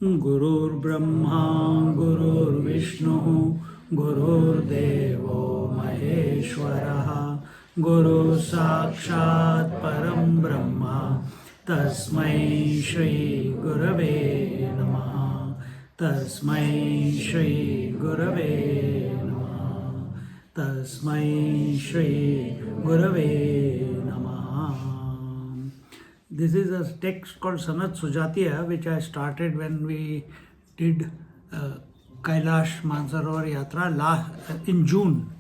Gurur Brahma, Gurur Vishnu, Gurur Devo Maheshwaraha, Guru Sakshat Param Brahma, Tasmai Shri Gurave Namaha, Tasmai Shri Gurave Namaha, Tasmai Shri Gurave Namaha. This is a text called Sanatsujatiya, which I started when we did Kailash Yatra in June.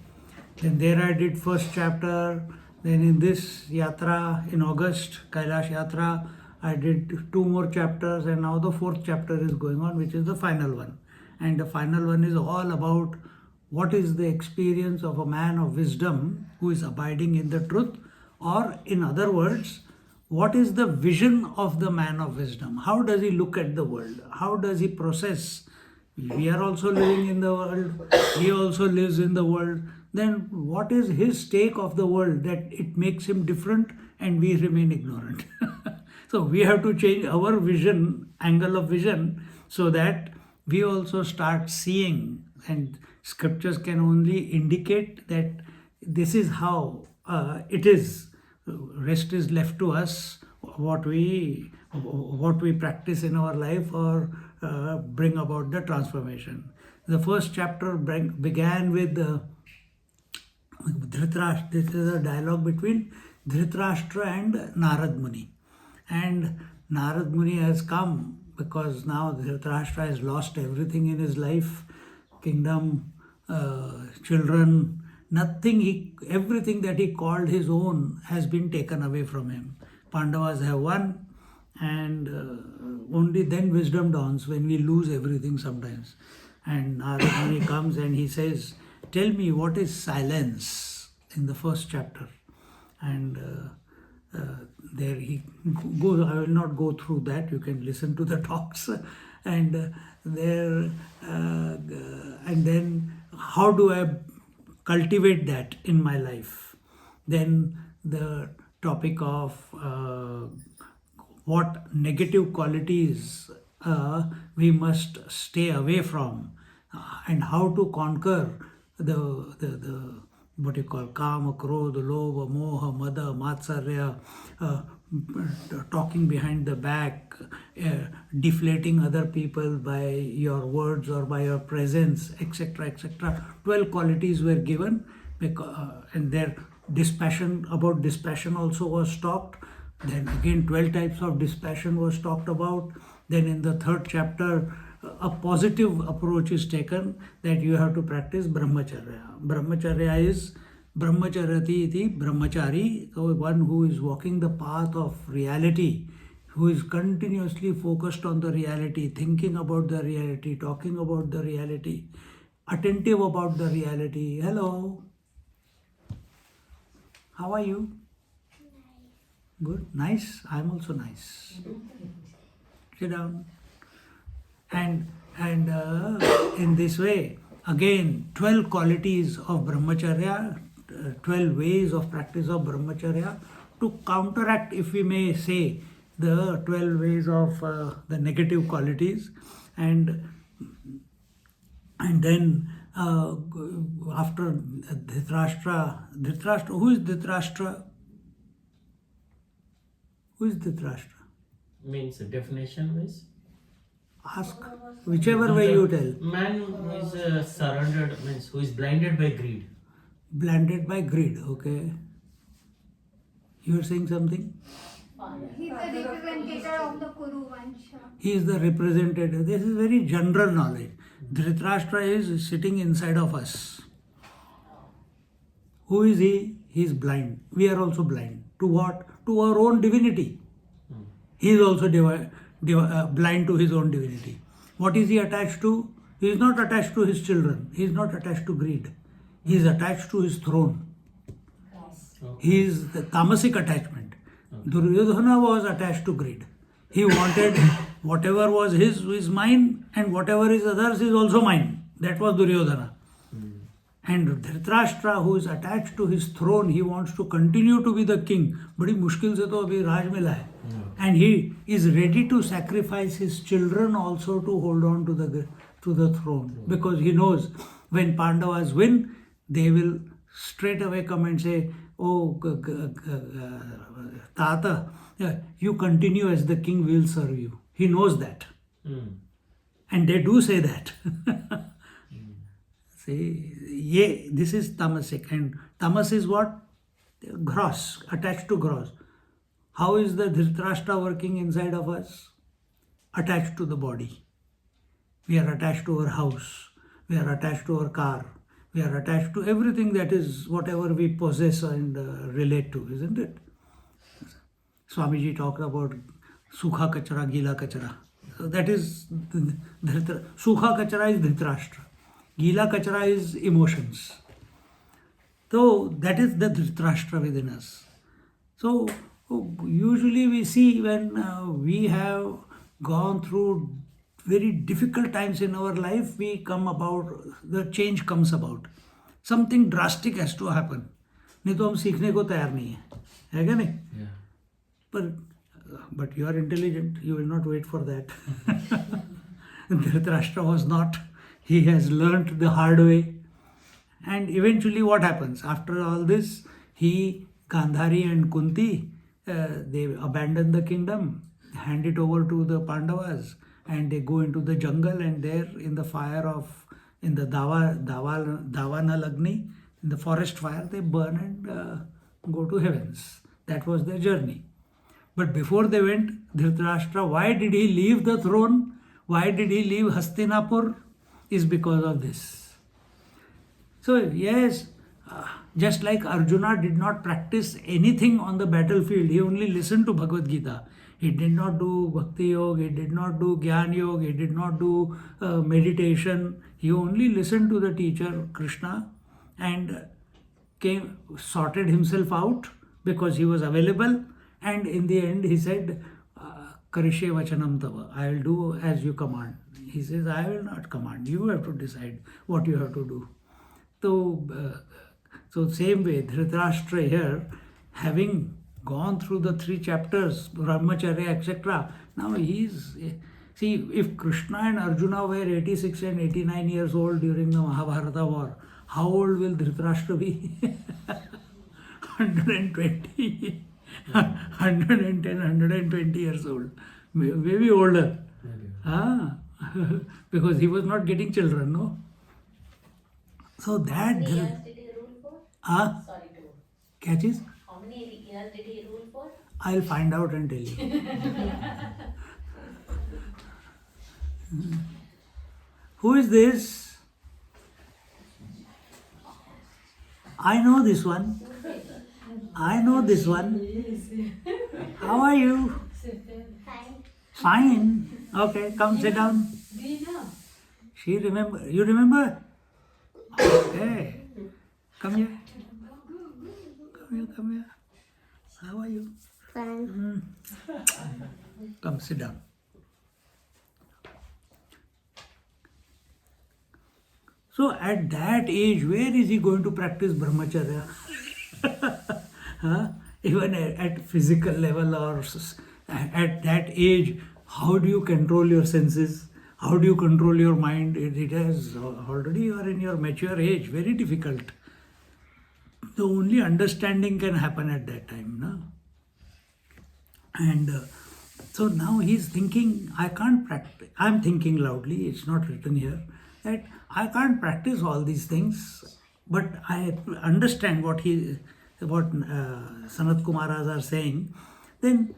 Then there I did first chapter. Then in this Yatra in August, Kailash Yatra, I did 2 more chapters, and now the 4th chapter is going on, which is the final one. And the final one is all about what is the experience of a man of wisdom who is abiding in the truth, or in other words, what is the vision of the man of wisdom? How does he look at the world? How does he process? We are also living in the world. He also lives in the world. Then what is his take of the world that it makes him different and we remain ignorant? So we have to change our vision, angle of vision, so that we also start seeing, and scriptures can only indicate that this is how it is. Rest is left to us, what we practice in our life or bring about the transformation. The first chapter began with Dhritarashtra. This is a dialogue between Dhritarashtra and Narad Muni. And Narad Muni has come because now Dhritarashtra has lost everything in his life, kingdom, children, everything that he called his own has been taken away from him. Pandavas have won, and only then wisdom dawns, when we lose everything sometimes. And Narad Muni comes and he says, tell me, what is silence, in the first chapter. And there he goes. I will not go through that, you can listen to the talks. And then how do I cultivate that in my life? Then the topic of what negative qualities we must stay away from, and how to conquer the what you call kama, krodha, lobha, moha, mada, matsarya, talking behind the back, deflating other people by your words or by your presence, etc., etc. 12 qualities were given, and their dispassion also was talked. Then again 12 types of dispassion was talked about. Then in the 3rd chapter, a positive approach is taken, that you have to practice brahmacharya. Brahmacharya is brahmacharati iti brahmachari, so one who is walking the path of reality, who is continuously focused on the reality, thinking about the reality, talking about the reality, attentive about the reality. Hello, how are you? Good, nice. I'm also nice. Sit down. And in this way, again, 12 qualities of brahmacharya, 12 ways of practice of brahmacharya to counteract, if we may say, the 12 ways of the negative qualities. And then after Dhritarashtra, who is Dhritarashtra? Who is Dhritarashtra? Means definition wise? Ask, whichever way you tell. Man who is surrounded, means who is blinded by greed. Blinded by greed, okay. You are saying something? He is the representative of the Kuru Vansha. He is the representative. This is very general knowledge. Dhritarashtra is sitting inside of us. Who is he? He is blind. We are also blind. To what? To our own divinity. He is also blind to his own divinity. What is he attached to? He is not attached to his children. He is not attached to greed. He is attached to his throne. He is the tamasic attachment. Duryodhana was attached to greed. He wanted whatever was his is mine, and whatever is others is also mine. That was Duryodhana. And Dhritarashtra, who is attached to his throne, he wants to continue to be the king. बड़ी मुश्किल से तो अभी राज मिला है. And he is ready to sacrifice his children also to hold on to the throne, because he knows when Pandavas win, they will straight away come and say, "Oh, Tata, you continue as the king, will serve you." He knows that, and they do say that. See, this is tamasic, and tamas is what? Gross, attached to gross. How is the Dhritarashtra working inside of us? Attached to the body. We are attached to our house. We are attached to our car. We are attached to everything that is whatever we possess and relate to, isn't it? Swamiji talked about sukha kachara, gila kachara. So that is sukha kachara is Dhritarashtra. Gila kachara is emotions. So that is the Dhritarashtra within us. So usually we see when we have gone through very difficult times in our life, we come about, the change comes about. Something drastic has to happen. नहीं तो हम सीखने को तैयार नहीं है क्या नहीं? But you are intelligent. You will not wait for that. Dhritarashtra was not. He has learnt the hard way. And eventually what happens? After all this, Gandhari and Kunti, they abandon the kingdom, hand it over to the Pandavas, and they go into the jungle, and there in the fire in the Davana Lagni, in the forest fire, they burn and go to heavens. That was their journey. But before they went, Dhritarashtra, why did he leave the throne? Why did he leave Hastinapur? Is because of this. So yes, just like Arjuna did not practice anything on the battlefield, he only listened to Bhagavad Gita. He did not do Bhakti Yoga, he did not do Gyan Yoga, he did not do meditation. He only listened to the teacher, Krishna, and sorted himself out because he was available. And in the end, he said, Karishe Vachanam Tava, I will do as you command. He says, I will not command. You have to decide what you have to do. So same way, Dhritarashtra here, having gone through the 3 chapters, Brahmacharya, etc. Now see, if Krishna and Arjuna were 86 and 89 years old during the Mahabharata war, how old will Dhritarashtra be? 120, 110, 120 years old. Maybe older. Because he was not getting children, no? So that... How many years did he rule for? Sorry to... Catches? How many years did he rule for? I'll find out and tell you. Who is this? I know this one. I know this one. How are you? Fine. Fine. Okay, come sit down. She remember. You remember? Okay. Come here. Come here. How are you? Fine. Come sit down. So at that age, where is he going to practice brahmacharya? Even at physical level or at that age, how do you control your senses? How do you control your mind? It has already, you are in your mature age, very difficult. The only understanding can happen at that time. No? And so now he's thinking, I can't practice. I'm thinking loudly, it's not written here, that I can't practice all these things, but I understand what Sanat Kumaras are saying. Then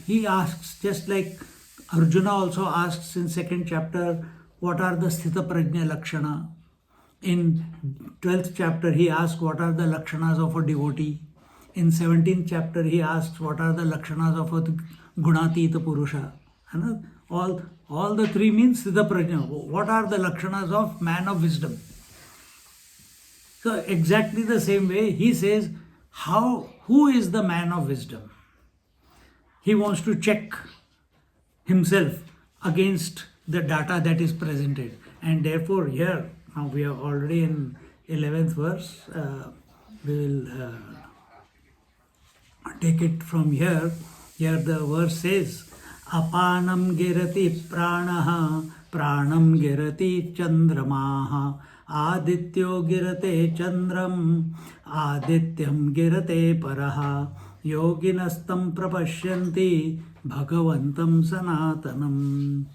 he asks, just like Arjuna also asks in 2nd chapter, what are the Sthita Prajna Lakshana? In 12th chapter, he asks, what are the Lakshanas of a devotee? In 17th chapter, he asks, what are the Lakshanas of a Gunatita Purusha? And all All the three means Siddha Prajna. What are the lakshanas of man of wisdom? So exactly the same way he says, who is the man of wisdom? He wants to check himself against the data that is presented. And therefore here, now we are already in 11th verse, we will take it from here. Here the verse says, Apanam girati pranaha, pranam girati chandramaha, adityo girate chandram, adityam girate paraha, yoginastam prapashyanti, bhagavantam sanatanam.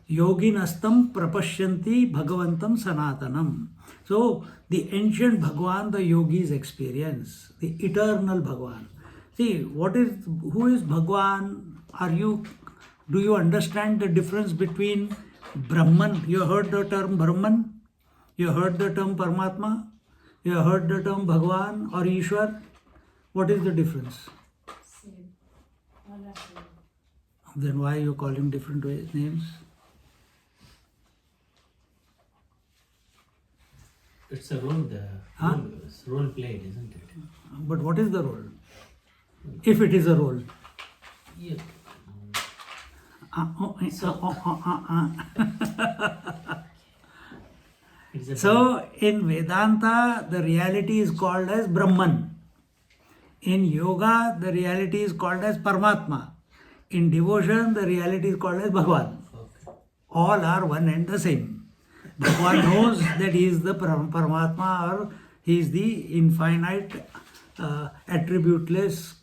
Yoginastam prapashyanti bhagavantam sanatanam. So the ancient Bhagwan, the yogis experience, the eternal Bhagwan. See, who is Bhagwan? Do you understand the difference between Brahman? You heard the term Brahman? You heard the term Paramatma? You heard the term Bhagwan or Ishwar? What is the difference? Same. All are same. Then why you call him different names? It's a role there. Huh? It's role played, isn't it? But what is the role? If it is a role. Yeah. It's a So in Vedanta, the reality is called as Brahman. In yoga, the reality is called as Paramatma. In devotion, the reality is called as Bhagwan. okay. All are one and the same. Bhagwan knows that he is the Paramatma, or he is the infinite, attributeless,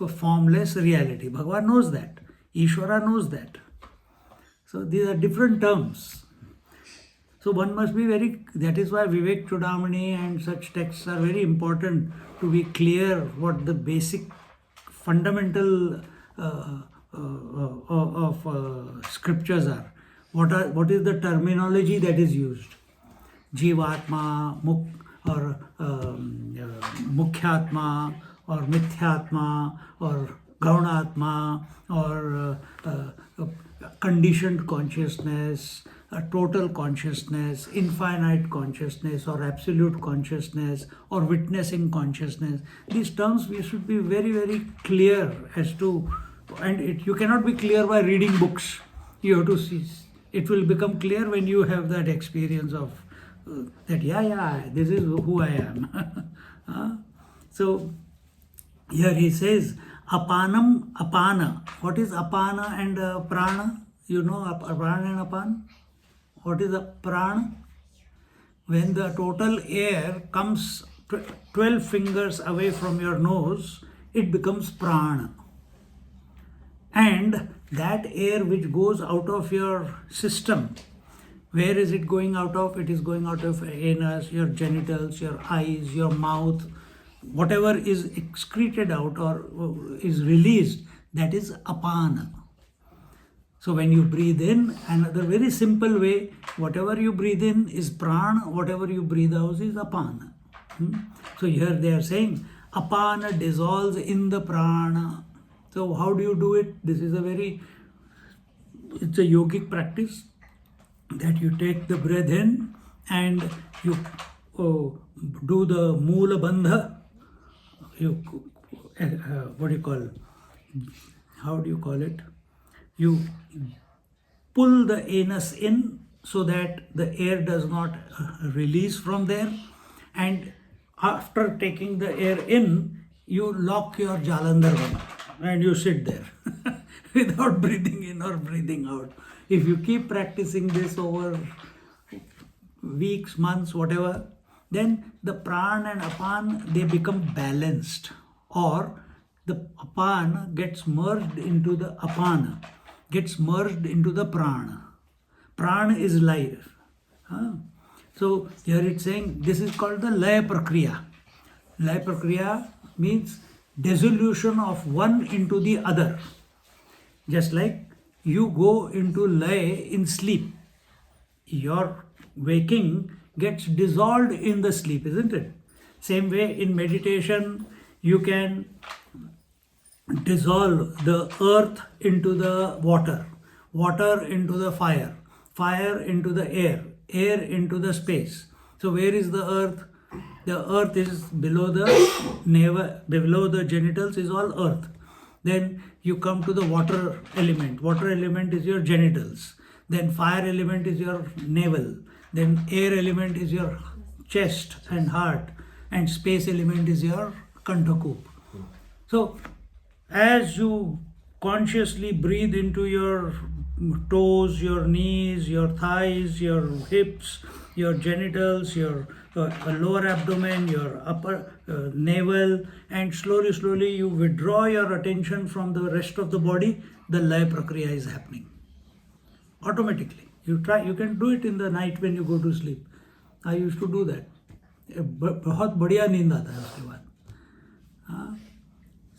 formless reality. Bhagwan knows that. Ishvara knows that. So these are different terms. So one must be that is why Vivek Chudamani and such texts are very important, to be clear what the basic fundamental of scriptures are. What is the terminology that is used? Jivatma, or Mukhyatma, or Mithyatma, or Gaunatma, or conditioned consciousness, total consciousness, infinite consciousness, or absolute consciousness, or witnessing consciousness. These terms we should be very, very clear as to, and you cannot be clear by reading books. You have to see. It will become clear when you have that experience of that, this is who I am. So here he says, apana. What is apana and prana? You know prana and apan? What is a prana? When the total air comes 12 fingers away from your nose, it becomes prana. And that air which goes out of your system, where is it going out of? It is going out of anus, your genitals, your eyes, your mouth. Whatever is excreted out or is released, that is apana. So when you breathe in, another very simple way, whatever you breathe in is prana, whatever you breathe out is apana. So here they are saying, apana dissolves in the prana. So how do you do it? This is it's a yogic practice, that you take the breath in and you do the Moola Bandha. What do you call? How do you call it? You pull the anus in so that the air does not release from there, and after taking the air in, you lock your Jalandhar Bandha and you sit there without breathing in or breathing out. If you keep practicing this over weeks, months, whatever, then the prana and apan, they become balanced, or the apan gets merged into the apana, gets merged into the prana. Prana is life. So here it's saying this is called the laya prakriya. Laya prakriya means dissolution of one into the other. Just like you go into lay in sleep, your waking gets dissolved in the sleep, isn't it? Same way in meditation, you can dissolve the earth into the water. water into the fire, fire into the air, air into the space. So where is the earth? The earth is below the navel, below the genitals is all earth. Then you come to the water element. Water element is your genitals. Then fire element is your navel. Then air element is your chest and heart. And space element is your kantakup. So as you consciously breathe into your toes, your knees, your thighs, your hips, your genitals, your lower abdomen, your upper navel, and slowly you withdraw your attention from the rest of the body, the lay prakriya is happening automatically. You can do it in the night when you go to sleep. I used to do that. बहुत बढ़िया नींद आता है उसके बाद.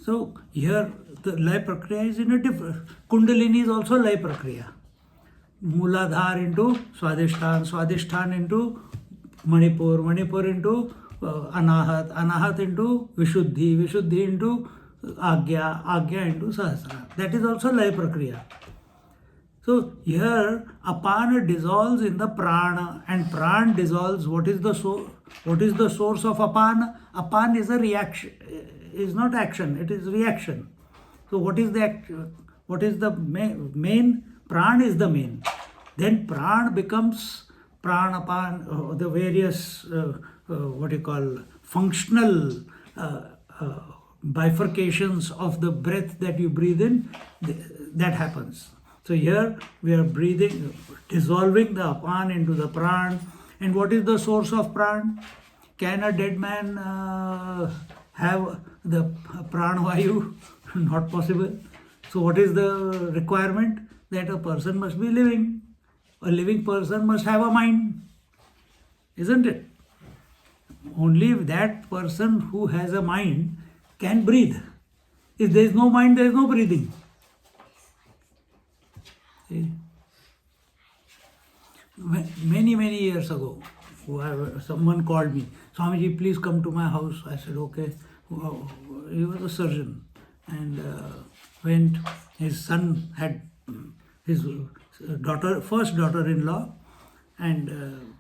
So here the lay prakriya is in a different. Kundalini is also lay prakriya. Mooladhar into Swadhisthana, Swadhisthana into Manipur, Manipur into Anahat, Anahat into Vishuddhi, Vishuddhi into Agya, Agya into Sahasrara. That is also lay prakriya. So here apana dissolves in the prana and prana dissolves. What is the source of apana? Apana is a reaction, is not action, it is reaction. So what is the main? Prana is the main. Then prana becomes pranapan, the various functional bifurcations of the breath that you breathe in, that happens. So here we are breathing, dissolving the apan into the pran. And what is the source of pran? Can a dead man have the pranavayu? Not possible. So what is the requirement? That a person must be living. A living person must have a mind. Isn't it? Only that person who has a mind can breathe. If there is no mind, there is no breathing. See? Many years ago, someone called me, Swamiji, please come to my house. I said, okay. He was a surgeon and went. His son had his first daughter-in-law, and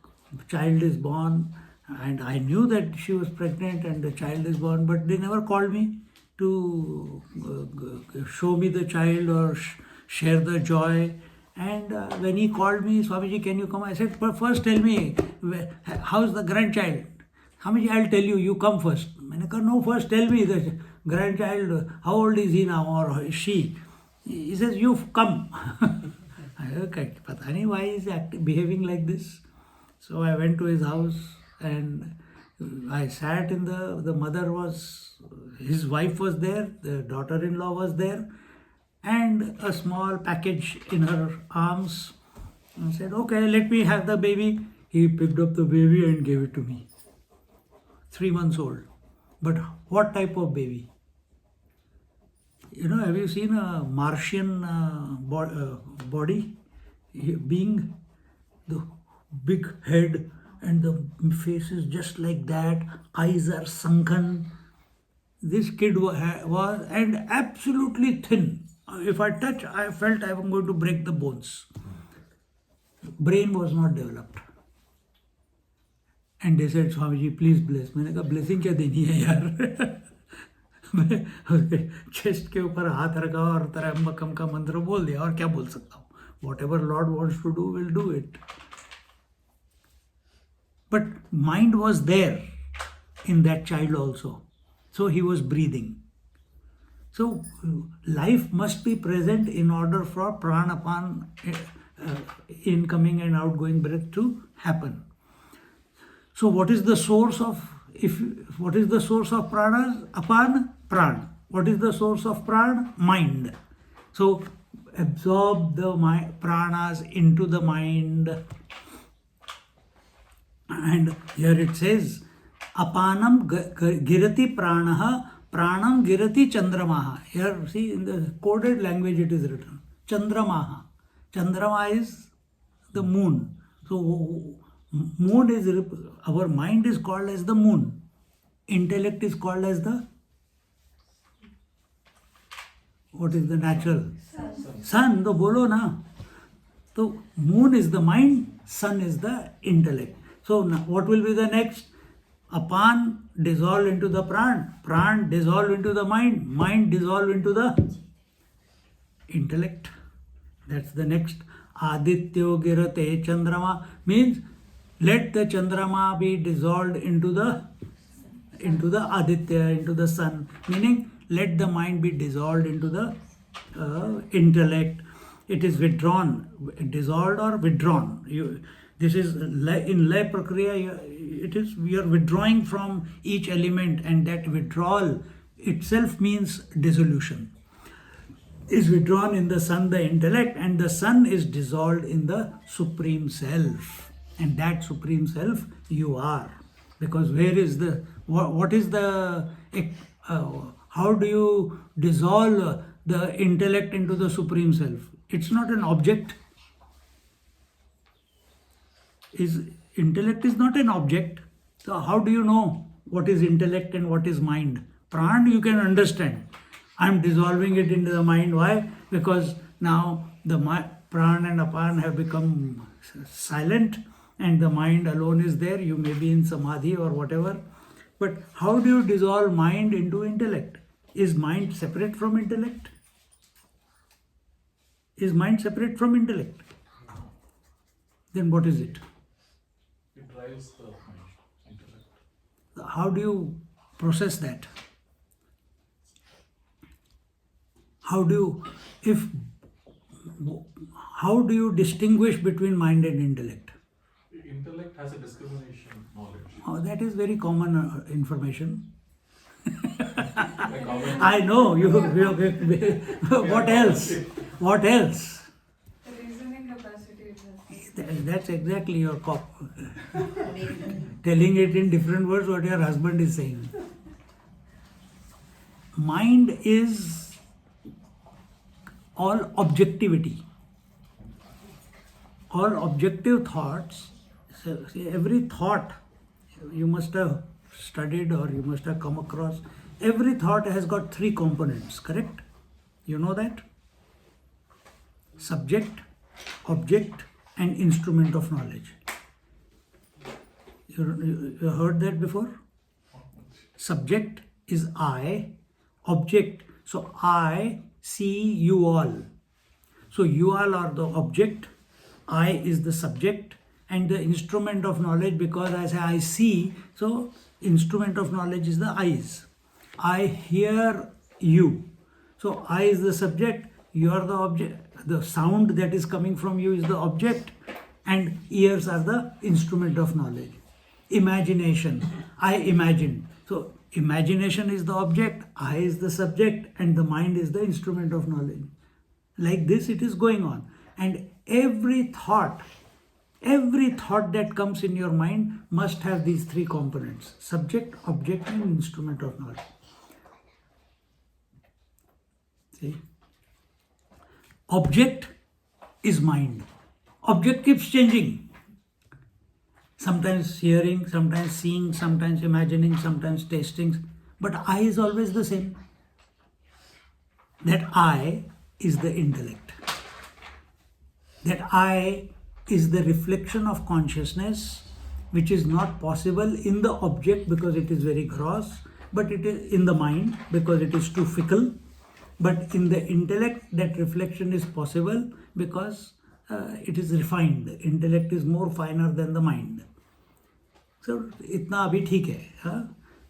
child is born. And I knew that she was pregnant and the child is born, but they never called me to show me the child or share the joy. And when he called me, Swamiji, can you come? I said, but first tell me, how's the grandchild? Swamiji, I'll tell you, you come first. I said, no, first tell me the grandchild, how old is he now or is she? He says, you come. I said, okay, pata nahi why is he behaving like this? So I went to his house and I sat in the mother was, his wife was there, the daughter-in-law was there, and a small package in her arms. I said, okay, let me have the baby. He picked up the baby and gave it to me. 3 months old. But what type of baby? You know, have you seen a Martian body? Being the big head and the face is just like that. Eyes are sunken. This kid was and absolutely thin. If I touch, I felt I was going to break the bones. Brain was not developed. And they said, Swamiji, please bless. मैंने कहा blessing क्या देनी है यार? मैं chest के ऊपर हाथ रखा और तरम्बकम का मंत्र बोल दिया और क्या बोल सकता हूँ? Whatever Lord wants to do, will do it. But mind was there in that child also. So he was breathing. So life must be present in order for pranapan, incoming and outgoing breath to happen. So what is the source of prana? Apan, pran. What is the source of pran? Mind. So absorb the pranas into the mind. And here it says, apanam girati pranaha, pranam girati chandramaha. Here see in the coded language it is written. Chandramaha. Chandrama is the moon. So moon is, our mind is called as the moon. Intellect is called as the, what is the natural? Sun, तो बोलो ना. So moon is the mind, sun is the intellect. So now what will be the next? Apan dissolve into the pran dissolve into the mind dissolve into the intellect. That's the next. Adityo girate chandrama means let the chandrama be dissolved into the aditya, into the sun, meaning let the mind be dissolved into the intellect. It is withdrawn, dissolved or withdrawn. This is in lay prakriya. It is we are withdrawing from each element, and that withdrawal itself means dissolution. Is withdrawn in the sun, the intellect, and the sun is dissolved in the Supreme Self. And that Supreme Self you are. Because where is the, what is the, how do you dissolve the intellect into the Supreme Self? It's not an object. Intellect is not an object. So how do you know what is intellect and what is mind? Pran you can understand. I'm dissolving it into the mind. Why? Because now the pran and apan have become silent and the mind alone is there. You may be in samadhi or whatever. But how do you dissolve mind into intellect? Is mind separate from intellect? Is mind separate from intellect? Then what is it? It drives the mind, intellect. How do you process that? How do you distinguish between mind and intellect? Intellect has a discrimination knowledge. Oh, that is very common information. Like I know you. What else? What else? The reasoning capacity it has. That's exactly your cop. Telling it in different words what your husband is saying. Mind is all objectivity. All objective thoughts. So every thought you must have studied or you must have come across. Every thought has got three components, correct? You know that? Subject, object, and instrument of knowledge. You heard that before? Subject is I, object. So I see you all. So you all are the object, I is the subject, and the instrument of knowledge, because I say I see, so instrument of knowledge is the eyes. I hear you. So I is the subject, you are the object. The sound that is coming from you is the object, and ears are the instrument of knowledge. Imagination, I imagine. So imagination is the object, I is the subject, and the mind is the instrument of knowledge. Like this it is going on. And every thought that comes in your mind must have these three components: subject, object, and instrument of knowledge. See? Object is mind. Object keeps changing. Sometimes hearing, sometimes seeing, sometimes imagining, sometimes tasting. But I is always the same. That I is the intellect. That I is the reflection of consciousness, which is not possible in the object because it is very gross, but it is in the mind because it is too fickle. But in the intellect, that reflection is possible because it is refined. The intellect is more finer than the mind. So, itna abhi theek hai. Huh?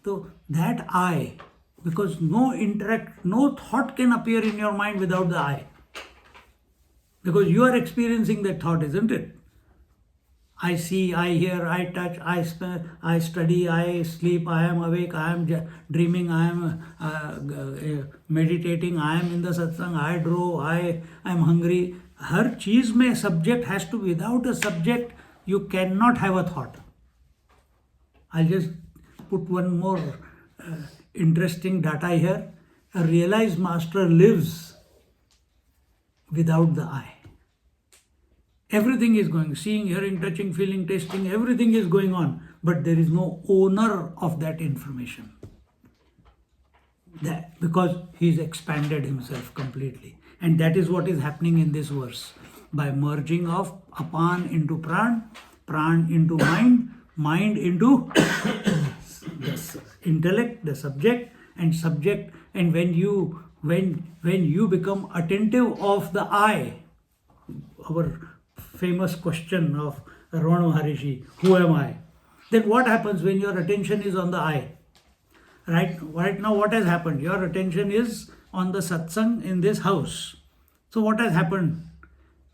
So, that I, because no thought can appear in your mind without the I. Because you are experiencing that thought, isn't it? I see, I hear, I touch, I study, I sleep, I am awake, I am dreaming, I am meditating, I am in the satsang, I drove, I am hungry. Har cheez mein subject has to be. Without a subject, you cannot have a thought. I'll just put one more interesting data here. A realized master lives without the I. Everything is going, seeing, hearing, touching, feeling, tasting, everything is going on, but there is no owner of that information. Because he's expanded himself completely. And that is what is happening in this verse. by merging of apan into pran, pran into mind, mind into the intellect, the subject, and subject. And when you become attentive of the I, our famous question of Ramana Maharishi, who am I? Then what happens when your attention is on the I? Right now, what has happened? Your attention is on the satsang in this house. So what has happened?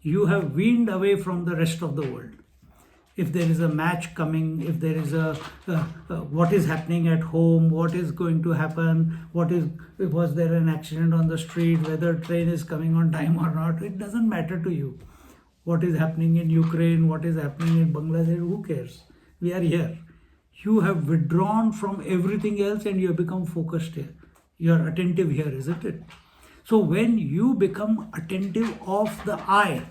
You have weaned away from the rest of the world. If there is a match coming, if there is what is happening at home, what is going to happen, was there an accident on the street, whether train is coming on time or not, it doesn't matter to you. What is happening in Ukraine, what is happening in Bangladesh, who cares? We are here. You have withdrawn from everything else and you have become focused here. You are attentive here, isn't it? So when you become attentive of the I,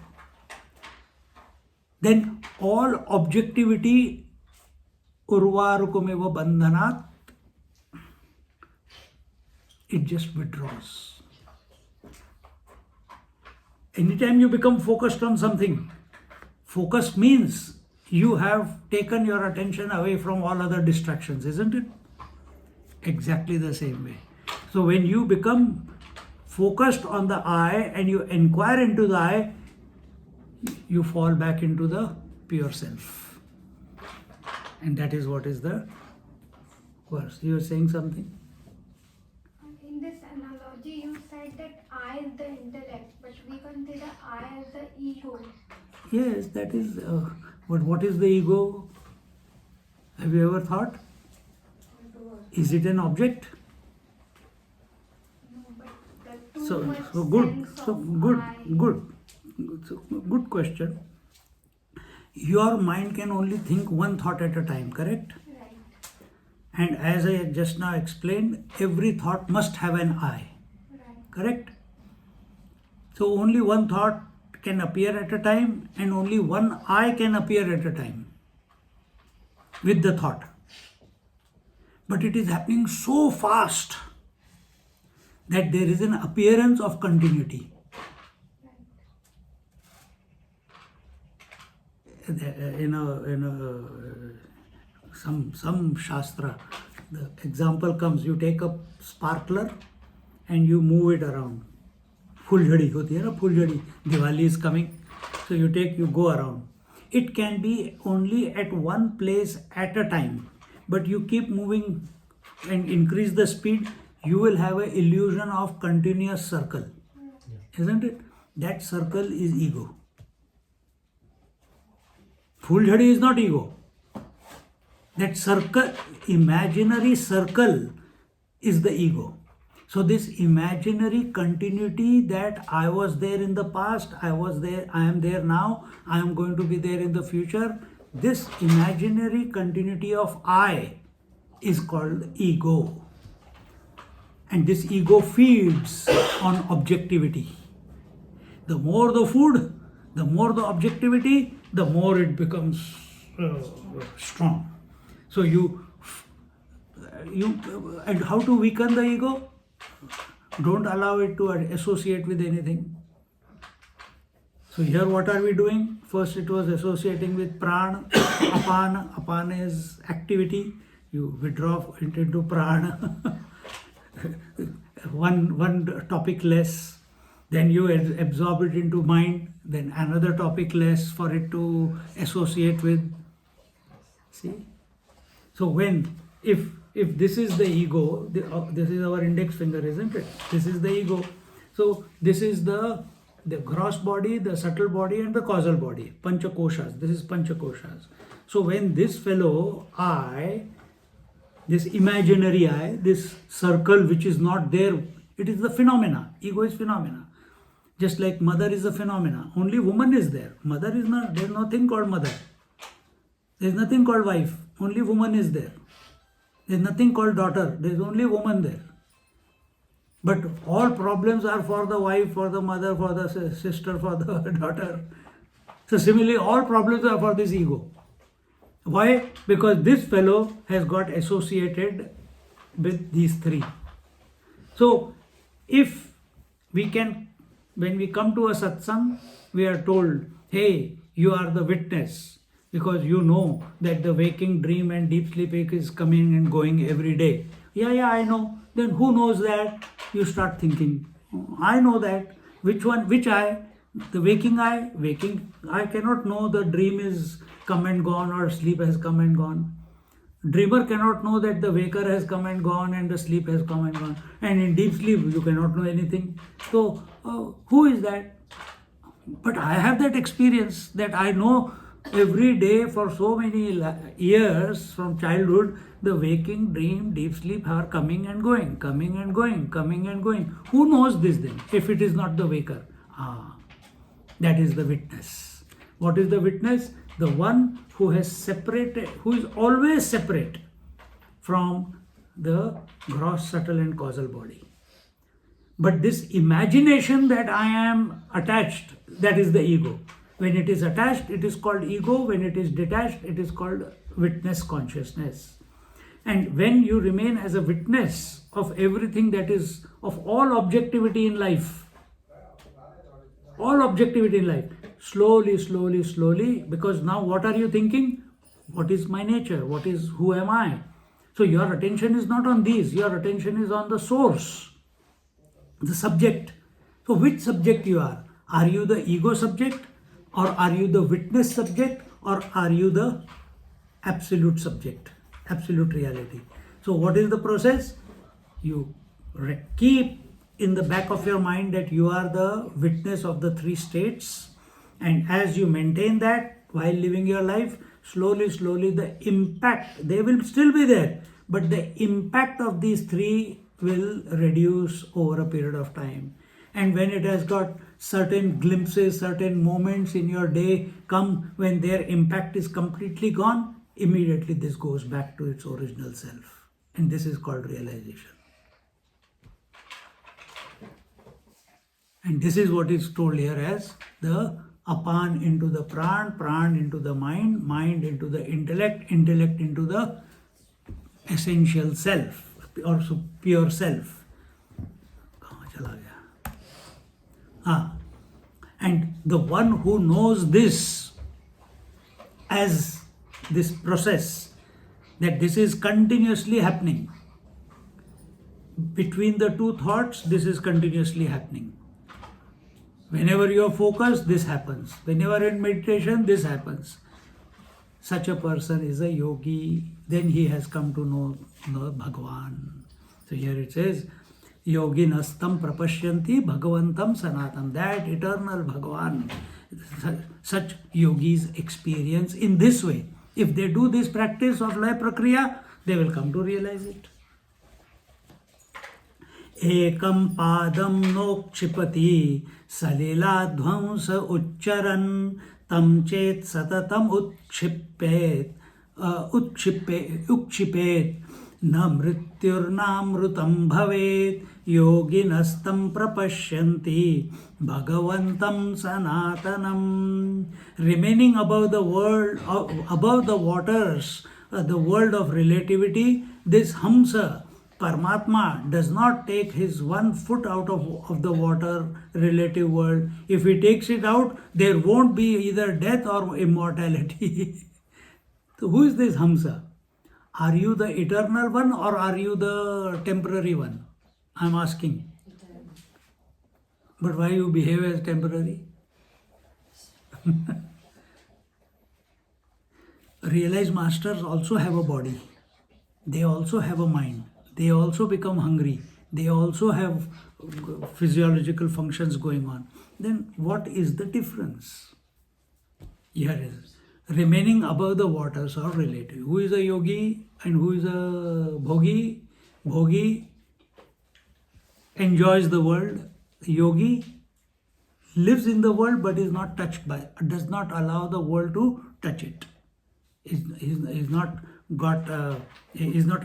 then all objectivity urvarukumeva bandhanat, it just withdraws. Anytime you become focused on something, focus means you have taken your attention away from all other distractions, isn't it? Exactly the same way. So when you become focused on the I and you inquire into the I, you fall back into the pure self. And that is what is the verse. You are saying something? In this analogy, you said that I is the intellect, but we consider I as the ego. Yes, that is. But what is the ego? Have you ever thought? Is it an object? No, but the too So much good. sense So of good. I. Good question. Your mind can only think one thought at a time, correct? Right. And as I just now explained, every thought must have an I, Right. correct? So only one thought can appear at a time and only one I can appear at a time with the thought. But it is happening so fast that there is an appearance of continuity. Some shastra, the example comes, you take a sparkler and you move it around. Fuljhadi hoti hai na, fuljhadi, Diwali is coming, so you go around. It can be only at one place at a time, but you keep moving and increase the speed, you will have an illusion of continuous circle, isn't it? That circle is ego. Fuljhadi is not ego. That circle, imaginary circle, is the ego. So this imaginary continuity that I was there in the past, I was there, I am there now, I am going to be there in the future, this imaginary continuity of I is called ego. And this ego feeds on objectivity. The more the food, the more the objectivity, the more it becomes strong. So and how to weaken the ego? Don't allow it to associate with anything. So here what are we doing? First it was associating with prana, apana. Apana is activity. You withdraw it into prana. one topic less. Then you absorb it into mind. Then another topic less for it to associate with. See? So if this is the ego, this is our index finger, isn't it? This is the ego. So this is the gross body, the subtle body and the causal body. Panchakoshas. This is Panchakoshas. So when this fellow I, this imaginary I, this circle which is not there, it is the phenomena. Ego is phenomena. Just like mother is a phenomena. Only woman is there. Mother is not, there is nothing called mother. There is nothing called wife. Only woman is there. There is nothing called daughter. There is only woman there. But all problems are for the wife, for the mother, for the sister, for the daughter. So similarly, all problems are for this ego. Why? Because this fellow has got associated with these three. So if we can, when we come to a satsang, we are told, hey, you are the witness, because you know that the waking dream and deep sleep is coming and going every day. Yeah, I know. Then who knows that? You start thinking, I know that. Which one? Which eye? The waking eye? Waking I cannot know the dream is come and gone or sleep has come and gone. Dreamer cannot know that the waker has come and gone and the sleep has come and gone. And in deep sleep, you cannot know anything. So, who is that? But I have that experience that I know every day for so many years from childhood, the waking, dream, deep sleep are coming and going, coming and going, coming and going. Who knows this then if it is not the waker? That is the witness. What is the witness? The one who has separated, who is always separate from the gross, subtle and causal body. But this imagination that I am attached, that is the ego. When it is attached, it is called ego. When it is detached, it is called witness consciousness. And when you remain as a witness of everything that is, of all objectivity in life, all objectivity in life, slowly, because now what are you thinking? What is my nature? Who am I? So your attention is not on these, your attention is on the source, the subject. So which subject you are? Are you the ego subject, or are you the witness subject, or are you the absolute subject, absolute reality? So what is the process? You keep in the back of your mind that you are the witness of the three states, and as you maintain that while living your life, slowly the impact, they will still be there, but the impact of these three will reduce over a period of time. And when it has got certain glimpses, certain moments in your day come when their impact is completely gone, immediately this goes back to its original self, and this is called realization. And this is what is told here as the apan into the pran into the mind, mind into the intellect into the essential self or pure self. And the one who knows this as this process, that this is continuously happening. Between the two thoughts, this is continuously happening. Whenever you are focused, this happens. Whenever in meditation, this happens. Such a person is a yogi. Then he has come to know Bhagavan. So here it says, Yogi nastam prapashyanti bhagavantam sanatam. That eternal Bhagavan. Such yogis experience in this way. If they do this practice of lay prakriya, they will come to realize it. Ekam padam nokshipati saliladhvamsa uchcharan tam chet satatam ukshipet na mrityurnamrutam bhavet yoginastam prapashyanti bhagavantam sanatanam. Remaining above the world, above the waters, the world of relativity, this Hamsa, Paramatma, does not take his 1 foot out of the water relative world. If he takes it out, there won't be either death or immortality. So who is this Hamsa? Are you the eternal one or are you the temporary one? I'm asking. But why you behave as temporary? Realized masters also have a body. They also have a mind. They also become hungry. They also have physiological functions going on. Then what is the difference? Here is remaining above the waters or relative. Who is a yogi and who is a bhogi? Bhogi enjoys the world. Yogi lives in the world but is not touched by it, does not allow the world to touch it. Is not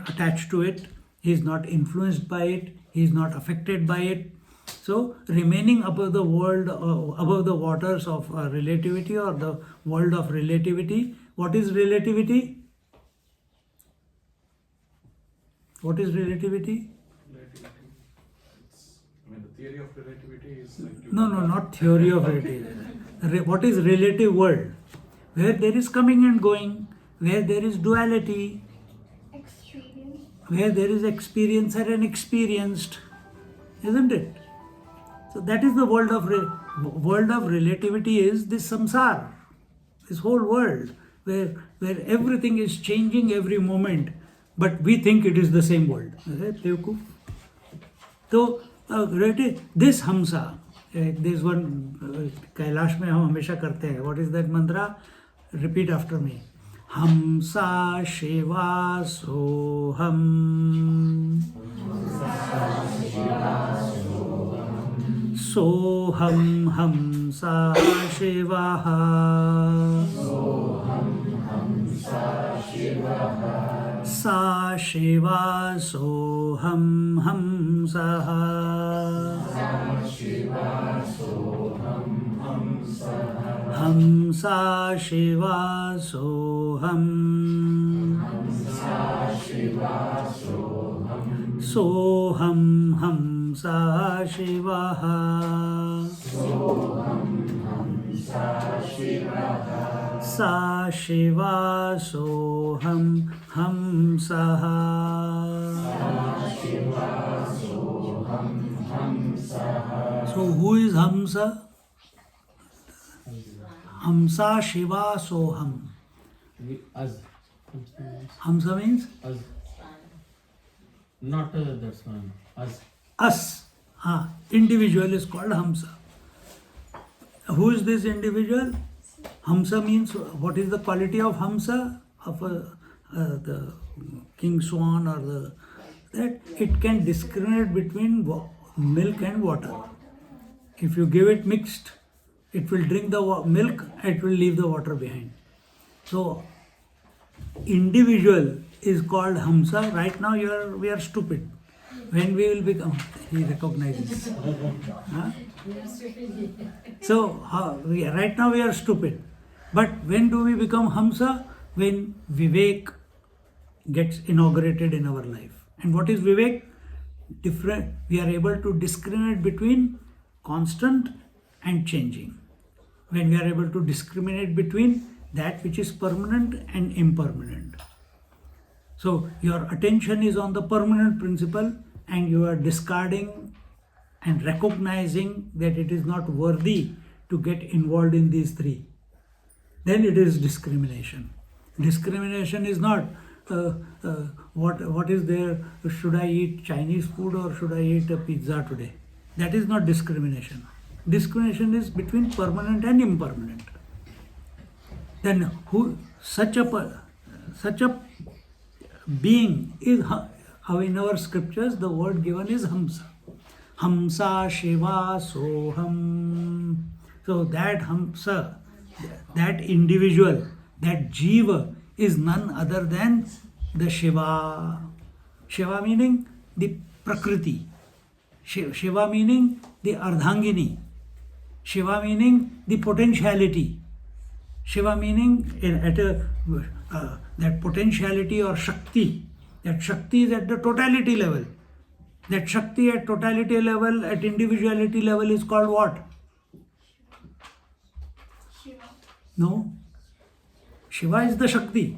attached to it. He is not influenced by it. He is not affected by it. So remaining above the world, above the waters of relativity or the world of relativity. What is relativity? What is relativity? Relativity. The theory of relativity is like... No, not theory of relativity. what is relative world? Where there is coming and going, where there is duality, Experience. where there is experiencer and experienced, isn't it? So that is the world of relativity is this samsara, this whole world where everything is changing every moment, but we think it is the same world. So this hamsa, this one Kailash में हम हमेशा करते हैं. What is that mantra? Repeat after me. Hamsa Shiva Soham. Soham Hamsa Shiva. Sa Shiva Soham Hamsa. Hamsa Shiva Soham. Soham Hamsa Shiva. Sa Shiva Soham Hamsa. So who is Hamsa? Hamsa Shiva Soham. Us. Hamsa means Us. Not that's one. Us. us. Individual is called Hamsa. Who is this individual? Hamsa means, what is the quality of Hamsa? Of the king swan or that it can discriminate between milk and water. If you give it mixed, it will drink the milk, it will leave the water behind. So individual is called Hamsa. Right now we are stupid. When we will become, he recognizes. So right now we are stupid. But when do we become Hamsa? When Vivek gets inaugurated in our life. And what is Vivek? Different. We are able to discriminate between constant and changing. When we are able to discriminate between that which is permanent and impermanent. So your attention is on the permanent principle and you are discarding and recognizing that it is not worthy to get involved in these three. Then it is discrimination. Discrimination is not what is there, should I eat Chinese food or should I eat a pizza today? That is not discrimination. Discrimination is between permanent and impermanent. Then such a being is, how in our scriptures the word given is Hamsa. Hamsa Shiva Soham. So that Hamsa, that individual, that Jiva is none other than the Shiva. Shiva meaning the Prakriti. Shiva meaning the Ardhangini. Shiva meaning the potentiality. Shiva meaning that potentiality or Shakti. That Shakti is at the totality level. That Shakti at totality level, at individuality level is called what? Shiva. No. Shiva is the Shakti.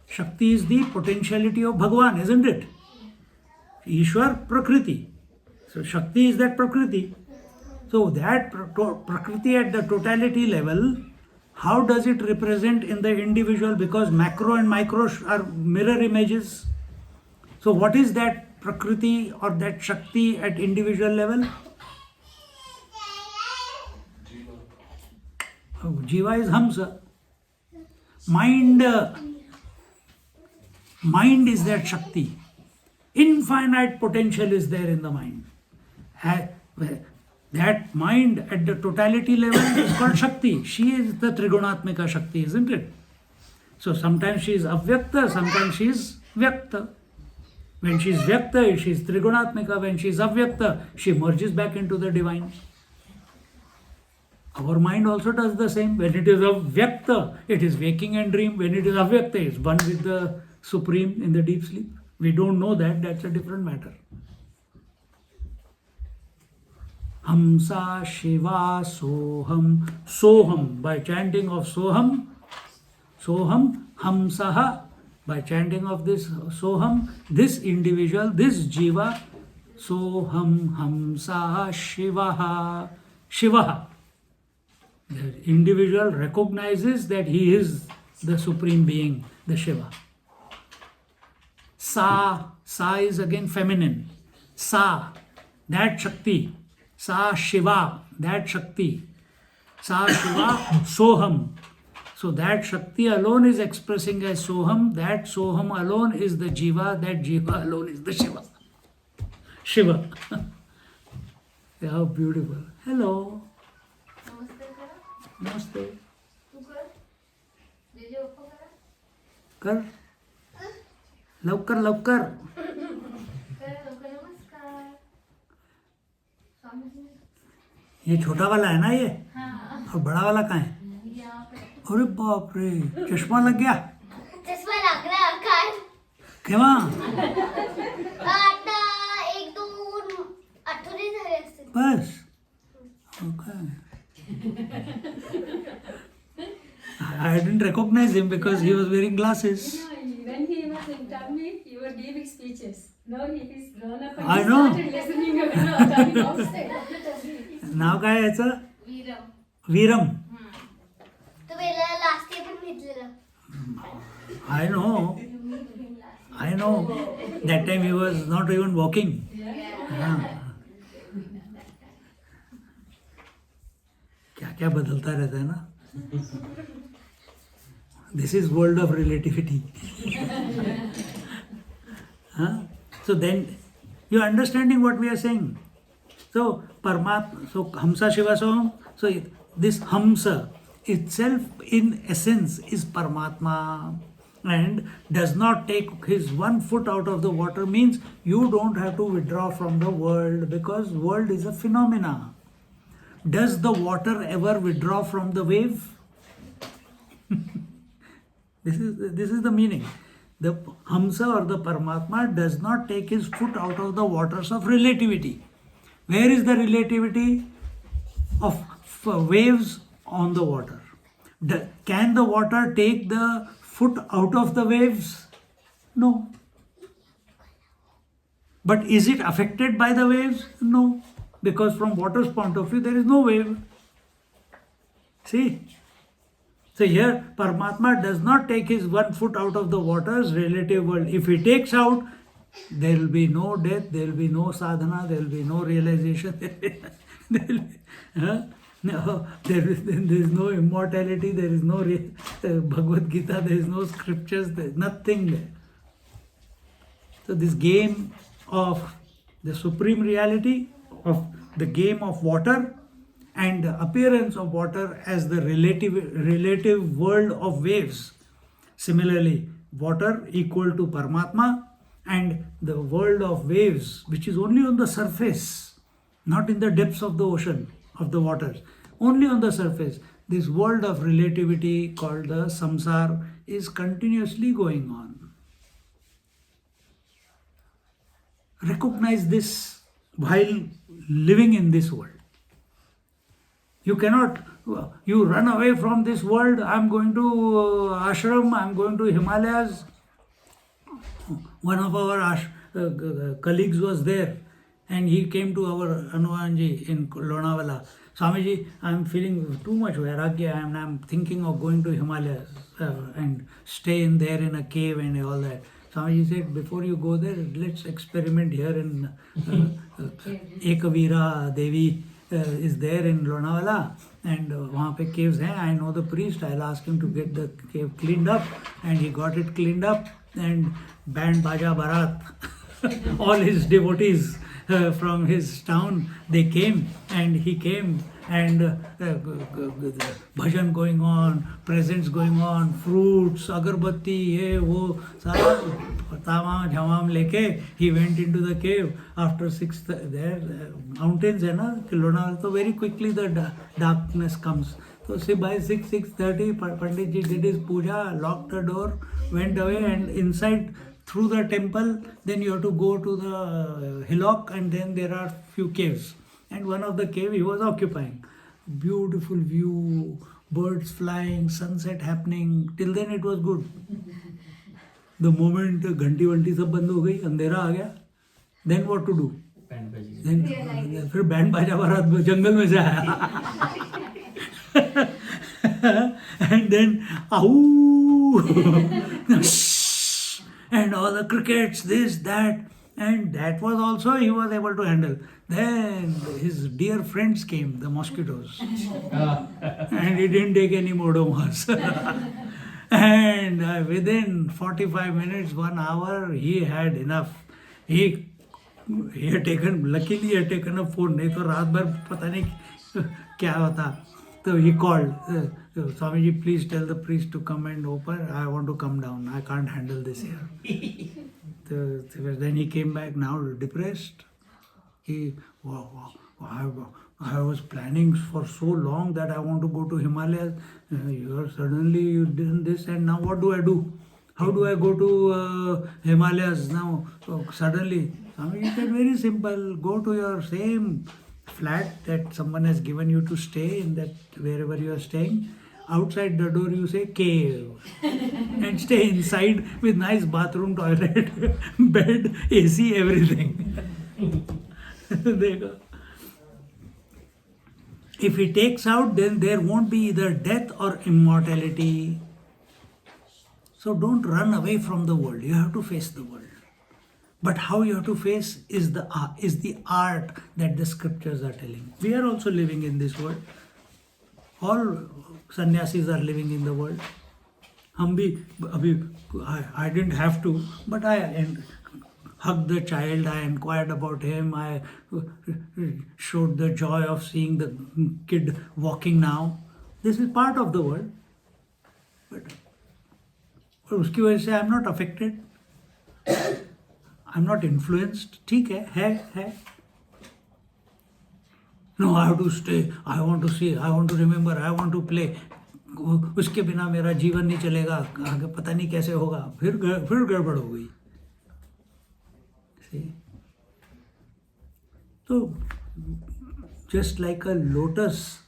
Shakti is the potentiality of Bhagavan, isn't it? Ishwar Prakriti. So Shakti is that Prakriti. So that Prakriti at the totality level, how does it represent in the individual? Because macro and micro are mirror images. So what is that Prakriti or that Shakti at individual level? Jiva is Hamsa. Mind is that Shakti. Infinite potential is there in the mind. That mind at the totality level is called Shakti. She is the Trigunatmika Shakti, isn't it? So sometimes she is Avyakta, sometimes she is Vyakta. When she is Vyakta, she is Trigunatmika. When she is Avyakta, she merges back into the divine. Our mind also does the same. When it is Avyakta, it is waking and dream. When it is Avyakta, it is one with the Supreme in the deep sleep. We don't know that, that's a different matter. Hamsa Shiva Soham. Soham, by chanting of Soham. Soham Hamsaha, by chanting of this Soham, this individual, this Jiva, Soham Hamsaha Shivaha. Shivaha. The individual recognizes that he is the Supreme Being, the Shiva. Sa is again feminine. Sa, that Shakti. Sa Shiva, that Shakti. Sa Shiva Soham. So that Shakti alone is expressing as Soham. That Soham alone is the Jiva. That Jiva alone is the Shiva. Shiva. How beautiful. Hello. Namaste. कर लवकर लवकर ये छोटा वाला है ना ये और बड़ा वाला कहाँ है अरे बाप रे चश्मा लग गया चष्मा लग रहा है कान केव्हा आता एक दोन आठवडे झाले असतील बस okay. I didn't recognize him because he was wearing glasses. When he was in tummy, you were giving speeches. Now he is grown up and I he know. started listening turning outside of the tummy. नाव काय याचं वीरम वीरम तो वेळेला last year पण घेतलेलं I know that time he was not even walking. क्या क्या बदलता रहता है ना. This is world of relativity. So then you are understanding what we are saying. So Paramatma, so Hamsa Shiva Soham. So this Hamsa itself in essence is Paramatma and does not take his 1 foot out of the water, means you don't have to withdraw from the world because world is a phenomena. Does the water ever withdraw from the wave? This is the meaning. The Hamsa or the Paramatma does not take his foot out of the waters of relativity. Where is the relativity of waves on the water? Can the water take the foot out of the waves? No. But is it affected by the waves? No. Because from water's point of view, there is no wave. See? So here, Paramatma does not take his 1 foot out of the water's relative world. If he takes out, there will be no death, there will be no sadhana, there will be no realization. There is no immortality, there is no Bhagavad Gita, there is no scriptures, there is nothing there. So this game of the supreme reality, of the game of water, and the appearance of water as the relative world of waves. Similarly, water equal to Paramatma and the world of waves, which is only on the surface, not in the depths of the ocean, of the waters, only on the surface. This world of relativity called the samsara is continuously going on. Recognize this while living in this world. You cannot, you run away from this world. I'm going to ashram, I'm going to Himalayas. One of our colleagues was there and he came to our Anuanji in Lonavala. Swamiji, I'm feeling too much vairagya and I'm thinking of going to Himalayas and stay in there in a cave and all that. Swamiji said, before you go there, let's experiment here in Ekavira Devi is there in Lonavala and वहाँ पे caves हैं. I know the priest. I'll ask him to get the cave cleaned up, and he got it cleaned up. And band baja barat, all his devotees from his town, they came, and he came, and bhajan going on, presents going on, fruits, agarbatti, ye wo, sara tamam jhamam leke, he went into the cave. After 6, there mountains hai na Lonavala, so very quickly the darkness comes. So say by 6:30, Pandit ji did his puja, locked the door, went away, and inside through the temple, then you have to go to the hillock, and then there are few caves. and one of the cave he was occupying. Beautiful view, birds flying, sunset happening. Till then it was good. The moment घंटी वंटी सब बंद हो गई, अंधेरा आ गया, then what to do? Band बजी। Then फिर band बाजा बारात जंगल में से आया. And then and all the crickets, this, that, and that was also he was able to handle. Then his dear friends came, the mosquitoes, and he didn't take any Odomos. And within 45 minutes, 1 hour, he had enough. He had taken, luckily he had taken a phone, नहीं तो रात भर पता नहीं क्या होता. So he called, Swamiji, please tell the priest to come and open. I want to come down. I can't handle this here. Then he came back, now depressed. I was planning for so long that I want to go to Himalayas. Suddenly you did this, and now what do I do? How do I go to Himalayas now? So suddenly, Swamiji said, very simple. Go to your same flat that someone has given you to stay in, that wherever you are staying. Outside the door you say cave and stay inside with nice bathroom, toilet, bed, AC, everything. There you go. If he takes out, then there won't be either death or immortality. So don't run away from the world. You have to face the world. But how you have to face is the art that the scriptures are telling. We are also living in this world. All sannyasis are living in the world. I didn't have to, but I hugged the child, I inquired about him, I showed the joy of seeing the kid walking now. This is part of the world. But उसकी वजह से I am not affected. I'm not influenced. ठीक है. No, I have to stay. I want to see. I want to remember. I want to play. उसके बिना मेरा जीवन नहीं चलेगा. आगे पता नहीं कैसे होगा. फिर गड़बड़ हो गई. See? So, just like a lotus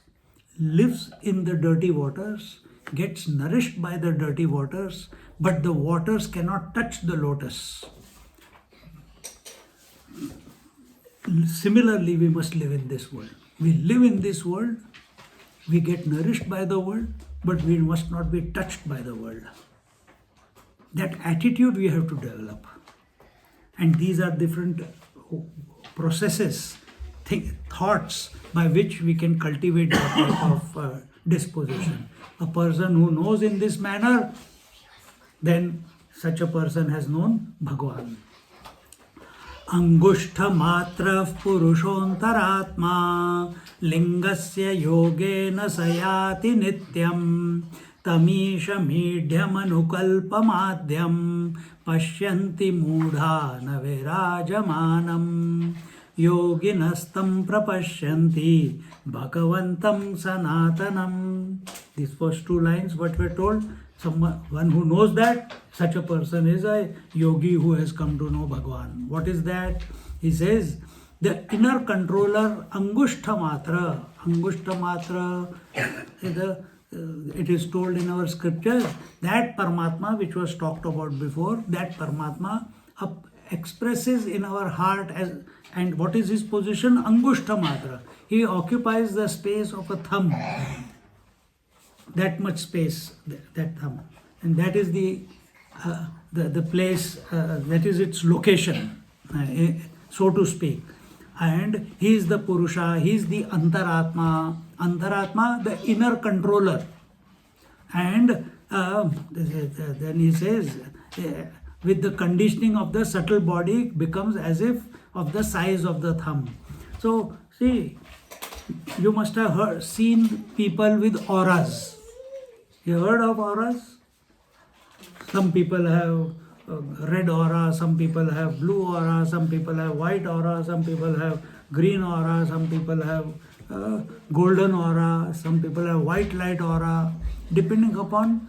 lives in the dirty waters, gets nourished by the dirty waters, but the waters cannot touch the lotus. Similarly, we must live in this world. We live in this world, we get nourished by the world, but we must not be touched by the world. That attitude we have to develop. And these are different processes, thoughts by which we can cultivate that type of disposition. A person who knows in this manner, then such a person has known Bhagwan. Angushta matra purushontaraatma lingasya yogena sayati nityam tamisha midhyam anukalpamadhyam pashyanti mudha navirajamanam yoginastam prapashyanti bhagavantam sanatanam. These first two lines, what we are told, one who knows that, such a person is a yogi who has come to know Bhagwan. What is that? He says, the inner controller, Angushta Matra. Angushta Matra, it is told in our scriptures, that Paramatma which was talked about before, that Paramatma expresses in our heart as, and what is his position? Angushta Matra. He occupies the space of a thumb. That much space, that thumb, and that is the place, that is its location, so to speak. And he is the Purusha, he is the Antaratma, the inner controller. And then he says, with the conditioning of the subtle body, becomes as if of the size of the thumb. So, see, you must have seen people with auras. You heard of auras? Some people have red aura, some people have blue aura, some people have white aura, some people have green aura, some people have golden aura, some people have white light aura. Depending upon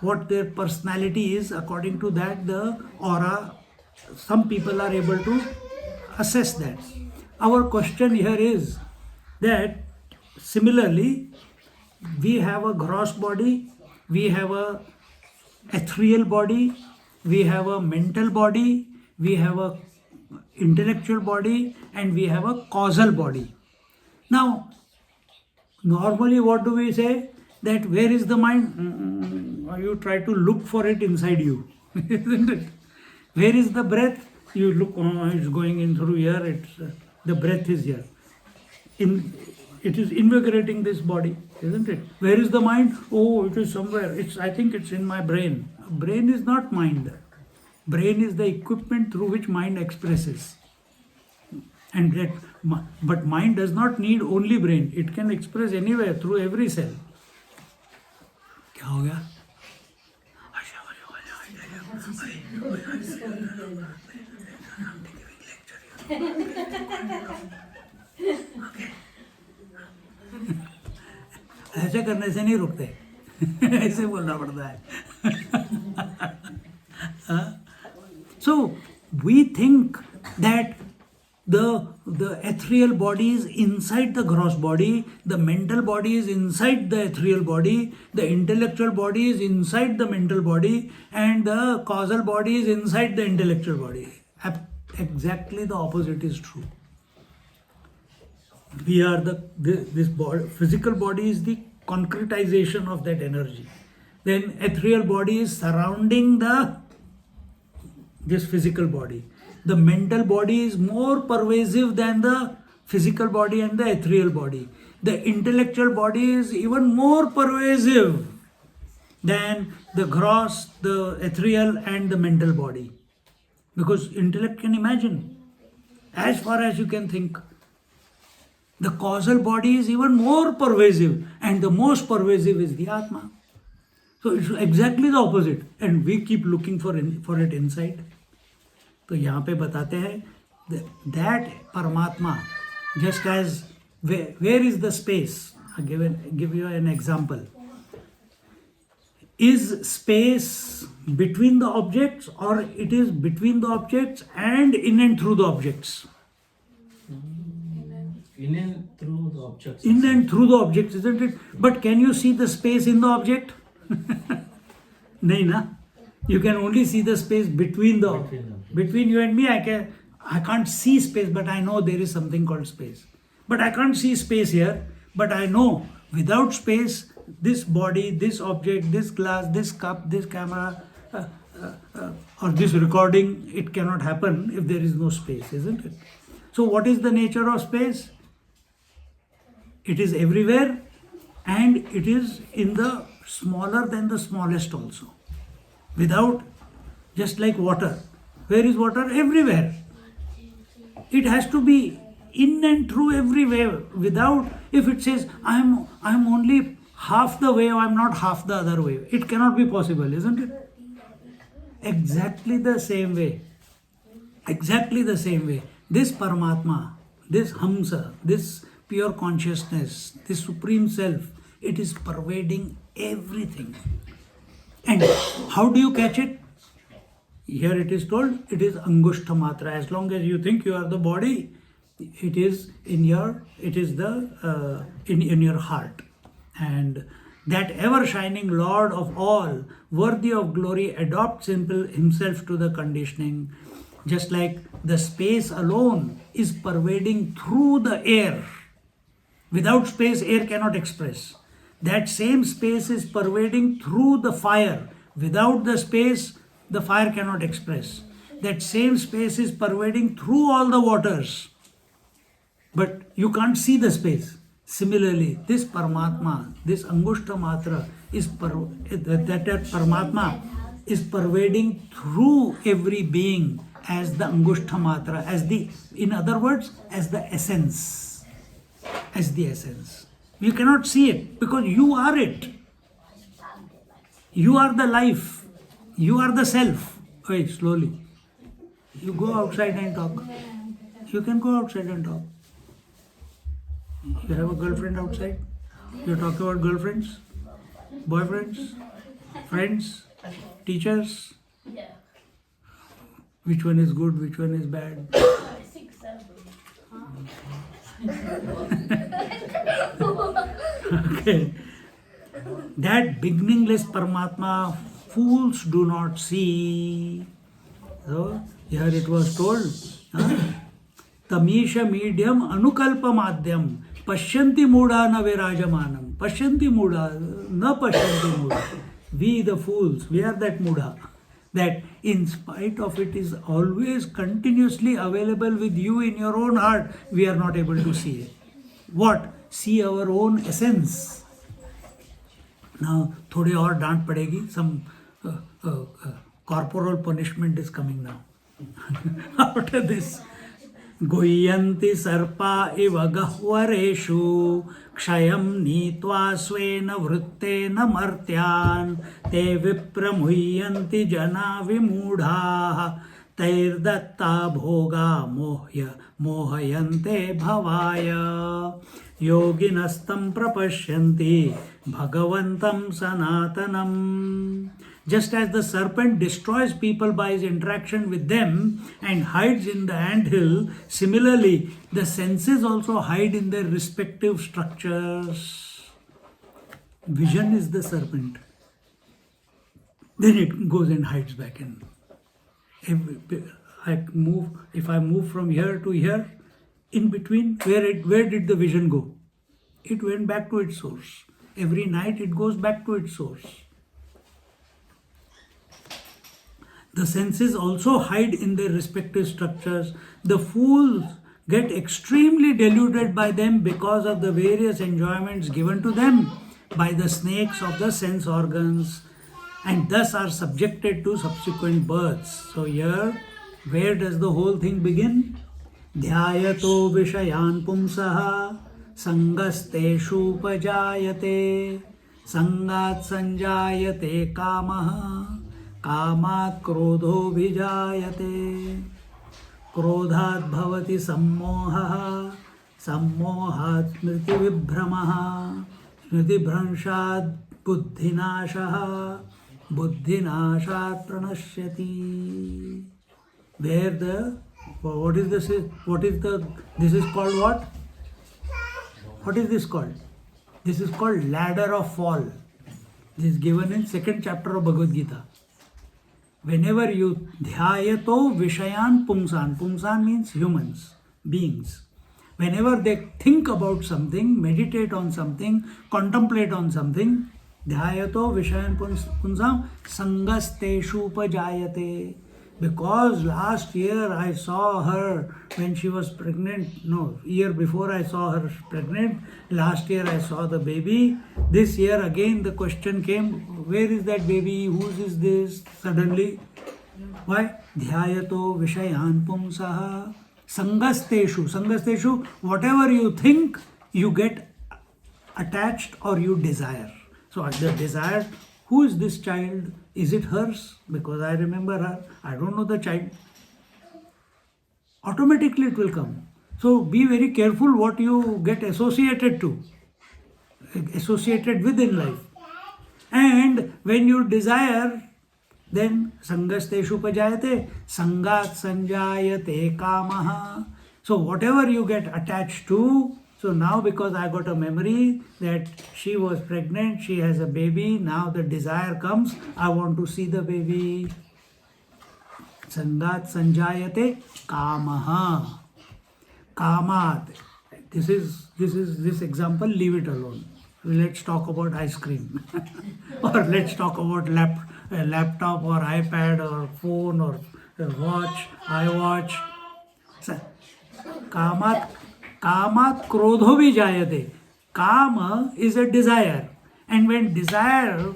what their personality is, according to that, the aura, some people are able to assess that. Our question here is, that similarly we have a gross body, we have a ethereal body, we have a mental body, we have a intellectual body, and we have a causal body. Now, normally what do we say? That where is the mind? You try to look for it inside you, isn't it? Where is the breath? You look, it's going in through here, the breath is here. It is invigorating this body, isn't it? Where is the mind? Oh, it is somewhere. I think it's in my brain. Brain is not mind. Brain is the equipment through which mind expresses. But mind does not need only brain. It can express anywhere through every cell. क्या हो गया? ऐसे करने से नहीं रुकते, ऐसे बोलना पड़ता है. So we think that the ethereal body is inside the gross body, the mental body is inside the ethereal body, the intellectual body is inside the mental body, and the causal body is inside the intellectual body. Exactly the opposite is true. We are this body, physical body is the concretization of that energy. Then ethereal body is surrounding this physical body. The mental body is more pervasive than the physical body and the ethereal body. The intellectual body is even more pervasive than the gross, the ethereal, and the mental body. Because intellect can imagine as far as you can think. The causal body is even more pervasive, and the most pervasive is the Atma. So it's exactly the opposite, and we keep looking for it inside. तो यहाँ पे बताते हैं that Paramatma, just as where is the space? I'll give you an example. Is space between the objects, or it is between the objects and in and through the objects? In and through the objects. In and through the objects, isn't it? But can you see the space in the object? Nahin, na? You can only see the space between you and me. I can't see space, but I know there is something called space. But I can't see space here, but I know without space, this body, this object, this glass, this cup, this camera, or this recording, it cannot happen if there is no space, isn't it? So what is the nature of space? It is everywhere, and it is in the smaller than the smallest also. Without, just like water. Where is water? Everywhere. It has to be in and through everywhere. Without, if it says, I'm only half the way, or I'm not half the other way, it cannot be possible, isn't it? Exactly the same way. Exactly the same way. This Paramatma, this Hamsa, this pure consciousness, this Supreme Self, it is pervading everything. And how do you catch it? Here it is told, it is Angushta Matra. As long as you think you are the body, it is in your heart. And that ever-shining Lord of all, worthy of glory, adopts himself to the conditioning, just like the space alone is pervading through the air. Without space, air cannot express. That same space is pervading through the fire. Without the space, the fire cannot express. That same space is pervading through all the waters. But you can't see the space. Similarly, this Paramatma, this Angushta Matra, that Paramatma is pervading through every being as the Angushta Matra, in other words, as the essence. As the essence. You cannot see it because you are it. You are the life. You are the self. Wait, slowly. You go outside and talk. You can go outside and talk. You have a girlfriend outside? You're talking about girlfriends? Boyfriends? Friends? Teachers? Which one is good? Which one is bad? Okay. That beginningless Paramatma fools do not see. So here it was told, Tamisha medium anukalpa madhyam pashyanti muda na virajamanam. Pashyanti muda na pashyanti muda. We the fools, we are that muda. That in spite of it is always continuously available with you in your own heart, we are not able to see it. What? See our own essence. Now, थोड़ी और डांट पड़ेगी. Some corporal punishment is coming now. After this, गुह्यन्ति सर्पा इव गह्वरेषु क्षयं नीत्वा स्वेन वृत्तेन मर्त्यान् ते विप्रमुह्यन्ति जना विमूढाः तैर्दत्ता भोगा मोहयन्ते भवाय योगिनस्तं प्रपश्यन्ति भगवन्तं सनातनम्. Just as the serpent destroys people by his interaction with them and hides in the anthill, similarly, the senses also hide in their respective structures. Vision is the serpent. Then it goes and hides back in. If I move from here to here, in between, where did the vision go? It went back to its source. Every night it goes back to its source. The senses also hide in their respective structures. The fools get extremely deluded by them because of the various enjoyments given to them by the snakes of the sense organs and thus are subjected to subsequent births. So here, where does the whole thing begin? Dhyayato vishayan pumsaha sangasteshu upajayate sangat sanjayate kamaha कामात् क्रोधो विजायते क्रोधात् भवति सम्मोहः सम्मोहात् स्मृतिविभ्रमः स्मृतिभ्रंशात् बुद्धिनाशः बुद्धिनाशात् प्रणश्यति. This is called what? What is this called? This is called ladder of fall. This is given in 2nd chapter of Bhagavad Gita. Whenever you dhyayato vishayan pumsan, pumsan means humans, beings. Whenever they think about something, meditate on something, contemplate on something, dhyayato vishayan pumsam sangasteshu upajayate. Because last year I saw her when she was pregnant, year before I saw her pregnant, last year I saw the baby, this year again the question came, where is that baby, whose is this, suddenly? Why? Dhyayato vishayan pumsaha sangasteshu. Sangasteshu, whatever you think, you get attached or you desire. So the desire, who is this child? Is it hers? Because I remember her. I don't know the child. Automatically it will come. So be very careful what you get associated with in life. And when you desire, then sangasteshu upajayate, sangat sanjayate kamaha. So whatever you get attached to, so now because I got a memory that she was pregnant, she has a baby, now the desire comes, I want to see the baby. Sangat sanjayate kamaha. Kamat. This example, leave it alone. Let's talk about ice cream. Or let's talk about laptop or iPad or phone or watch, iWatch. Kamat krodho vijayate. Kama is a desire. And when desire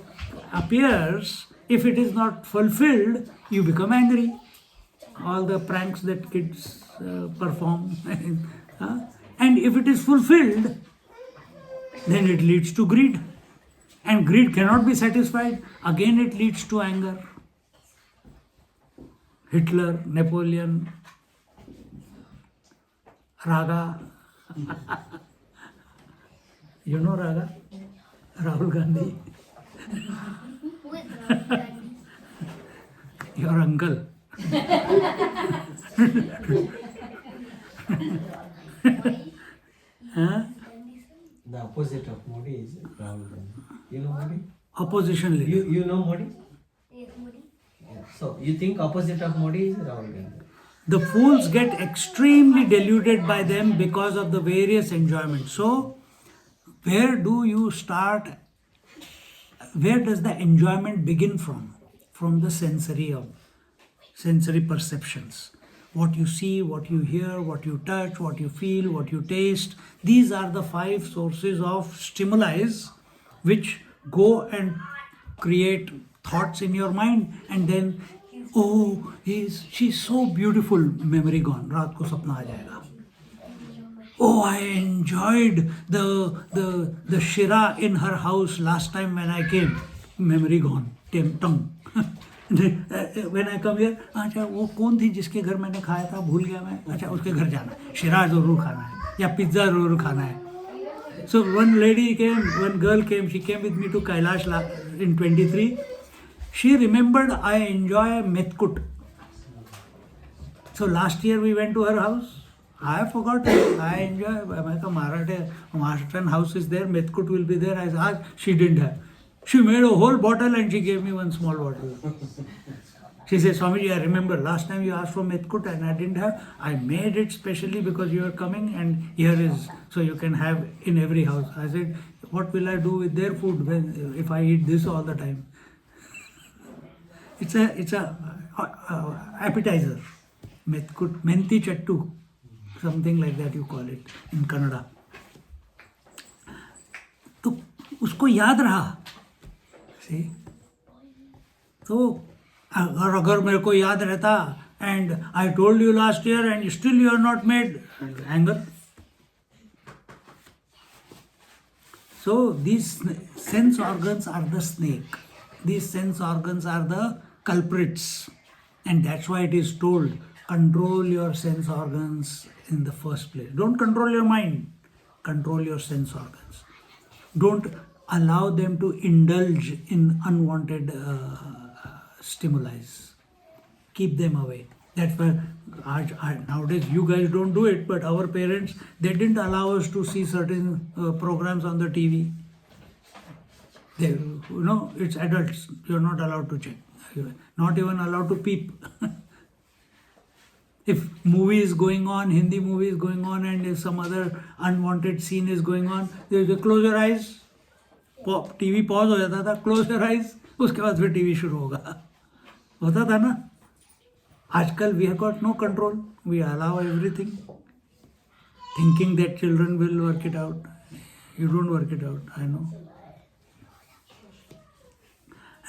appears, if it is not fulfilled, you become angry. All the pranks that kids perform. And if it is fulfilled, then it leads to greed. And greed cannot be satisfied. Again it leads to anger. Hitler, Napoleon, Raga. You know Raga? Rahul Gandhi. Who is Rahul Gandhi? Your uncle. The opposite of Modi is Rahul Gandhi. You know Modi? Opposition leader. You know Modi? Yes, Modi. Yeah. So you think opposite of Modi is Rahul Gandhi? The fools get extremely deluded by them because of the various enjoyments. So, where do you start? Where does the enjoyment begin from? From the sensory perceptions. What you see, what you hear, what you touch, what you feel, what you taste. These are the 5 sources of stimuli which go and create thoughts in your mind, and then, oh, she's so beautiful, memory gone. रात को सपना आ जाएगा. Oh, I enjoyed the shira in her house last time when I came. Memory gone. Tongue. When I come here, अच्छा वो कौन थी जिसके घर मैंने खाया था, भूल गया मैं. अच्छा उसके घर जाना, शिरा जरूर खाना है या पिज्जा जरूर खाना है. So one lady came, one girl came, she came with me to Kailash in 23. She remembered I enjoy metkut. So last year we went to her house. I forgot it. I enjoy. Maharashtrian house is there. Metkut will be there. I asked. She didn't have. She made a whole bottle and she gave me one small bottle. She said, Swamiji, I remember last time you asked for metkut and I didn't have. I made it specially because you are coming and here is, so you can have in every house. I said, what will I do with their food if I eat this all the time? It's a appetizer. Metkut, menti chattu. Something like that you call it in Kannada. तो उसको याद रहा. See? तो अगर मेरे को याद रहता and I told you last year and still you are not made, anger. So these sense organs are the snake. These sense organs are the culprits, and that's why it is told, control your sense organs in the first place. Don't control your mind, control your sense organs. Don't allow them to indulge in unwanted stimuli. Keep them away. That's why nowadays you guys don't do it, but our parents, they didn't allow us to see certain programs on the TV. They, it's adults. You're not allowed to check. You're not even allowed to peep. If movie is going on, Hindi movie is going on, and if some other unwanted scene is going on, they close your eyes. TV pause हो जाता था, close your eyes. उसके बाद फिर TV शुरू होगा. होता था ना? आजकल we have got no control. We allow everything, thinking that children will work it out. You don't work it out, I know.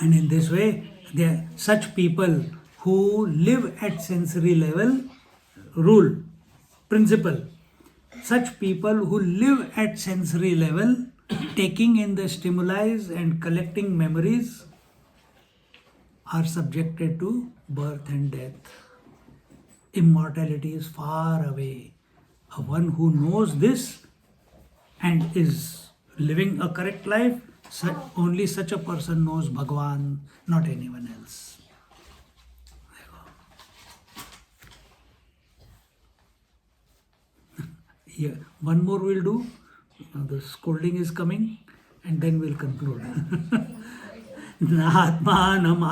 And in this way, there are such people who live at sensory level, principle. Such people who live at sensory level, taking in the stimuli and collecting memories, are subjected to birth and death. Immortality is far away. One who knows this and is living a correct life, only such a person knows Bhagwan, not anyone else. Yeah, one more we'll do. The scolding is coming, and then we'll conclude. Natmanam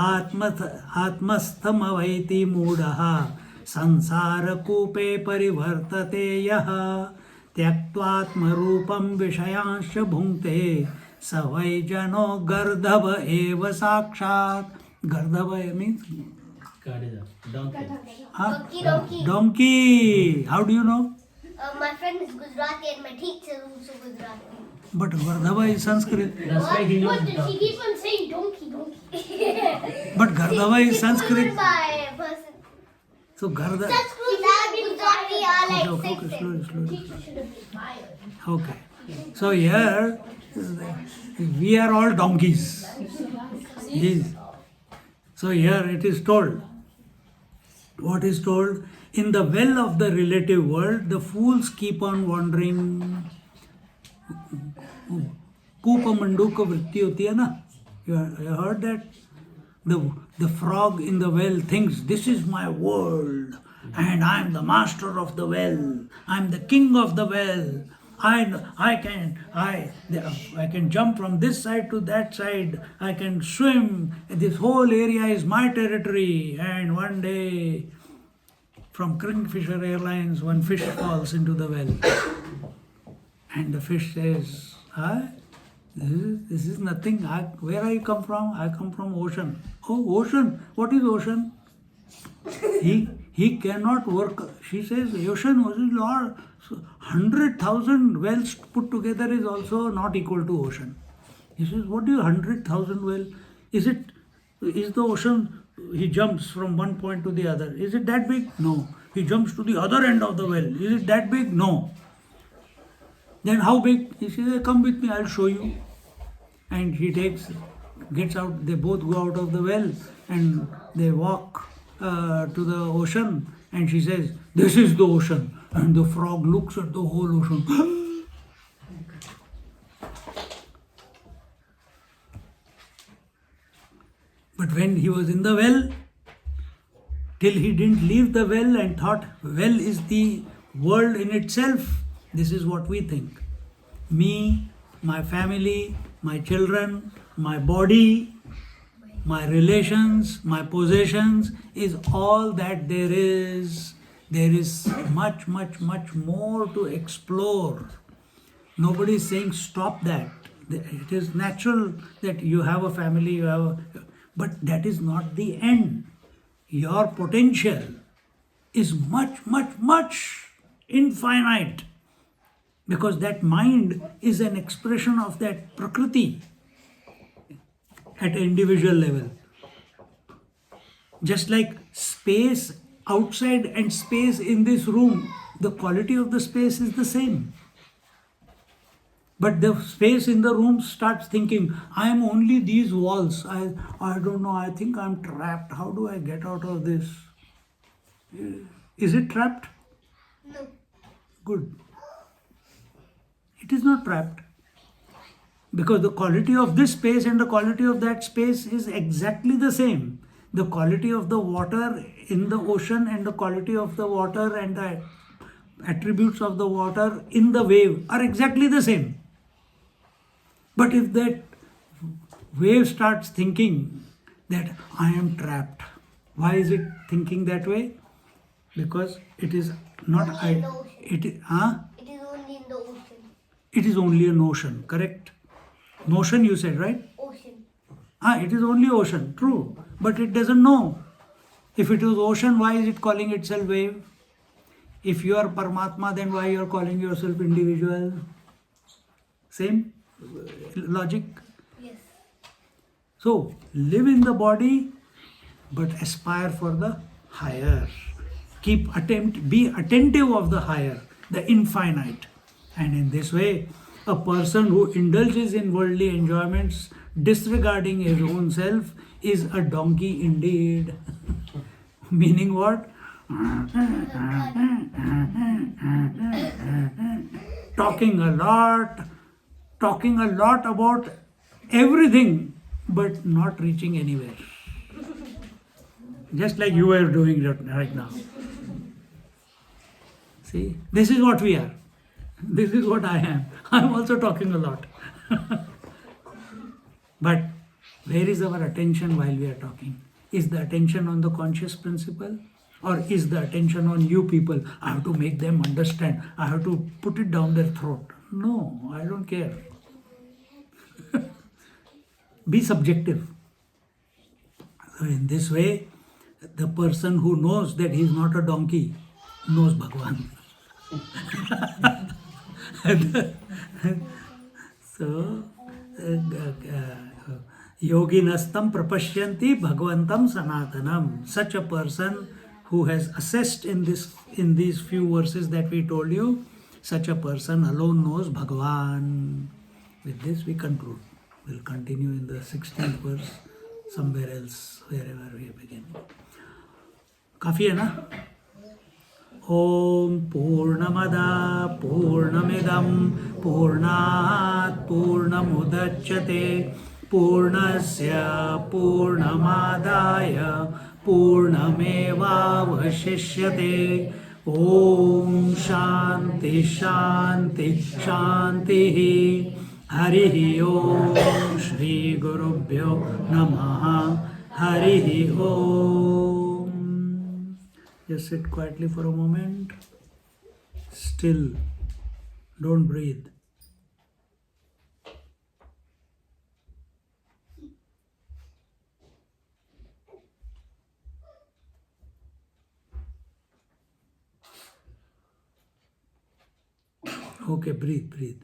atmastham avaiti mudaha sansara kupe parivartate yaha tyaktvatma rupam vishayansha bhunkte savai jano gardhava eva sakshat. Gardhava means? Donkey. Huh? Donkey. Donkey. How do you know? My friend is Gujarati and my teacher is also Gujarati. But Gardhava is Sanskrit. That's why he knows What? She donkey. keeps on saying donkey, donkey. But Gardhava is Sanskrit. By a person. So Gardhava. Sanskrit and Gujarati are like Okay, same slowly, thing. slowly. Teacher should have been fired. Okay. So here we are all donkeys. Yes. So here it is told. What is told? In the well of the relative world, the fools keep on wandering. Kupa manduka vritti hoti hai na? You heard that? The frog in the well thinks, this is my world and I am the master of the well. I am the king of the well. I can jump from this side to that side. I can swim. This whole area is my territory. And one day, from Kingfisher Airlines, one fish falls into the well. And the fish says, this is nothing. Where I come from? I come from ocean. Oh, ocean. What is ocean? He cannot work. She says, ocean was Lord. 100,000 wells put together is also not equal to ocean. He says, what do you 100,000 well? Is the ocean? He jumps from one point to the other. Is it that big? No. He jumps to the other end of the well. Is it that big? No. Then how big? He says, come with me, I'll show you. And he gets out, they both go out of the well and they walk to the ocean, and she says, this is the ocean. And the frog looks at the whole ocean. But when he was in the well, till he didn't leave the well and thought, well is the world in itself. This is what we think. Me, my family, my children, my body, my relations, my possessions is all that there is. There is much, much, much more to explore. Nobody is saying stop that. It is natural that you have a family, but that is not the end. Your potential is much, much, much infinite, because that mind is an expression of that Prakriti at an individual level. Just like space outside and space in this room, the quality of the space is the same. But the space in the room starts thinking, I am only these walls. I don't know, I think I'm trapped. How do I get out of this? Is it trapped? No. Good. It is not trapped. Because the quality of this space and the quality of that space is exactly the same. The quality of the water in the ocean and the quality of the water and the attributes of the water in the wave are exactly the same. But if that wave starts thinking that I am trapped, why is it thinking that way? Because it is not Only in the ocean. it It is only in the ocean. it is only a notion, correct? Notion you said, right? Ocean. It is only ocean, true. But it doesn't know. If it is ocean, why is it calling itself wave? If you are Paramatma, then why you are calling yourself individual? Same logic. Yes. So, live in the body, but aspire for the higher. Be attentive of the higher, the infinite. And in this way, a person who indulges in worldly enjoyments, disregarding his own self, is a donkey indeed. Meaning what? Talking a lot about everything, but not reaching anywhere. Just like you are doing right now. See, this is what we are. This is what I am. I am also talking a lot. But where is our attention while we are talking? Is the attention on the conscious principle? Or is the attention on you people? I have to make them understand. I have to put it down their throat. No, I don't care. Be subjective. So in this way, the person who knows that he is not a donkey knows Bhagwan. So, yoginastam prapashyanti bhagwantam sanatanam. Such a person who has assessed in these few verses that we told you, such a person alone knows Bhagwan. With this we conclude. We'll continue in the 16th verse somewhere else, wherever we begin. काफी है ना? ओम पूर्णमदा पूर्णमिदं पूर्णात् पूर्णमुदच्यते पूर्णस्य पूर्णमादाय पूर्णमेवावशिष्यते Om Shanti Shanti Shanti. Hari Om Shri Gurubhyo Namaha. Hari Om. Just sit quietly for a moment. Still. Don't breathe. Okay, breathe, breathe.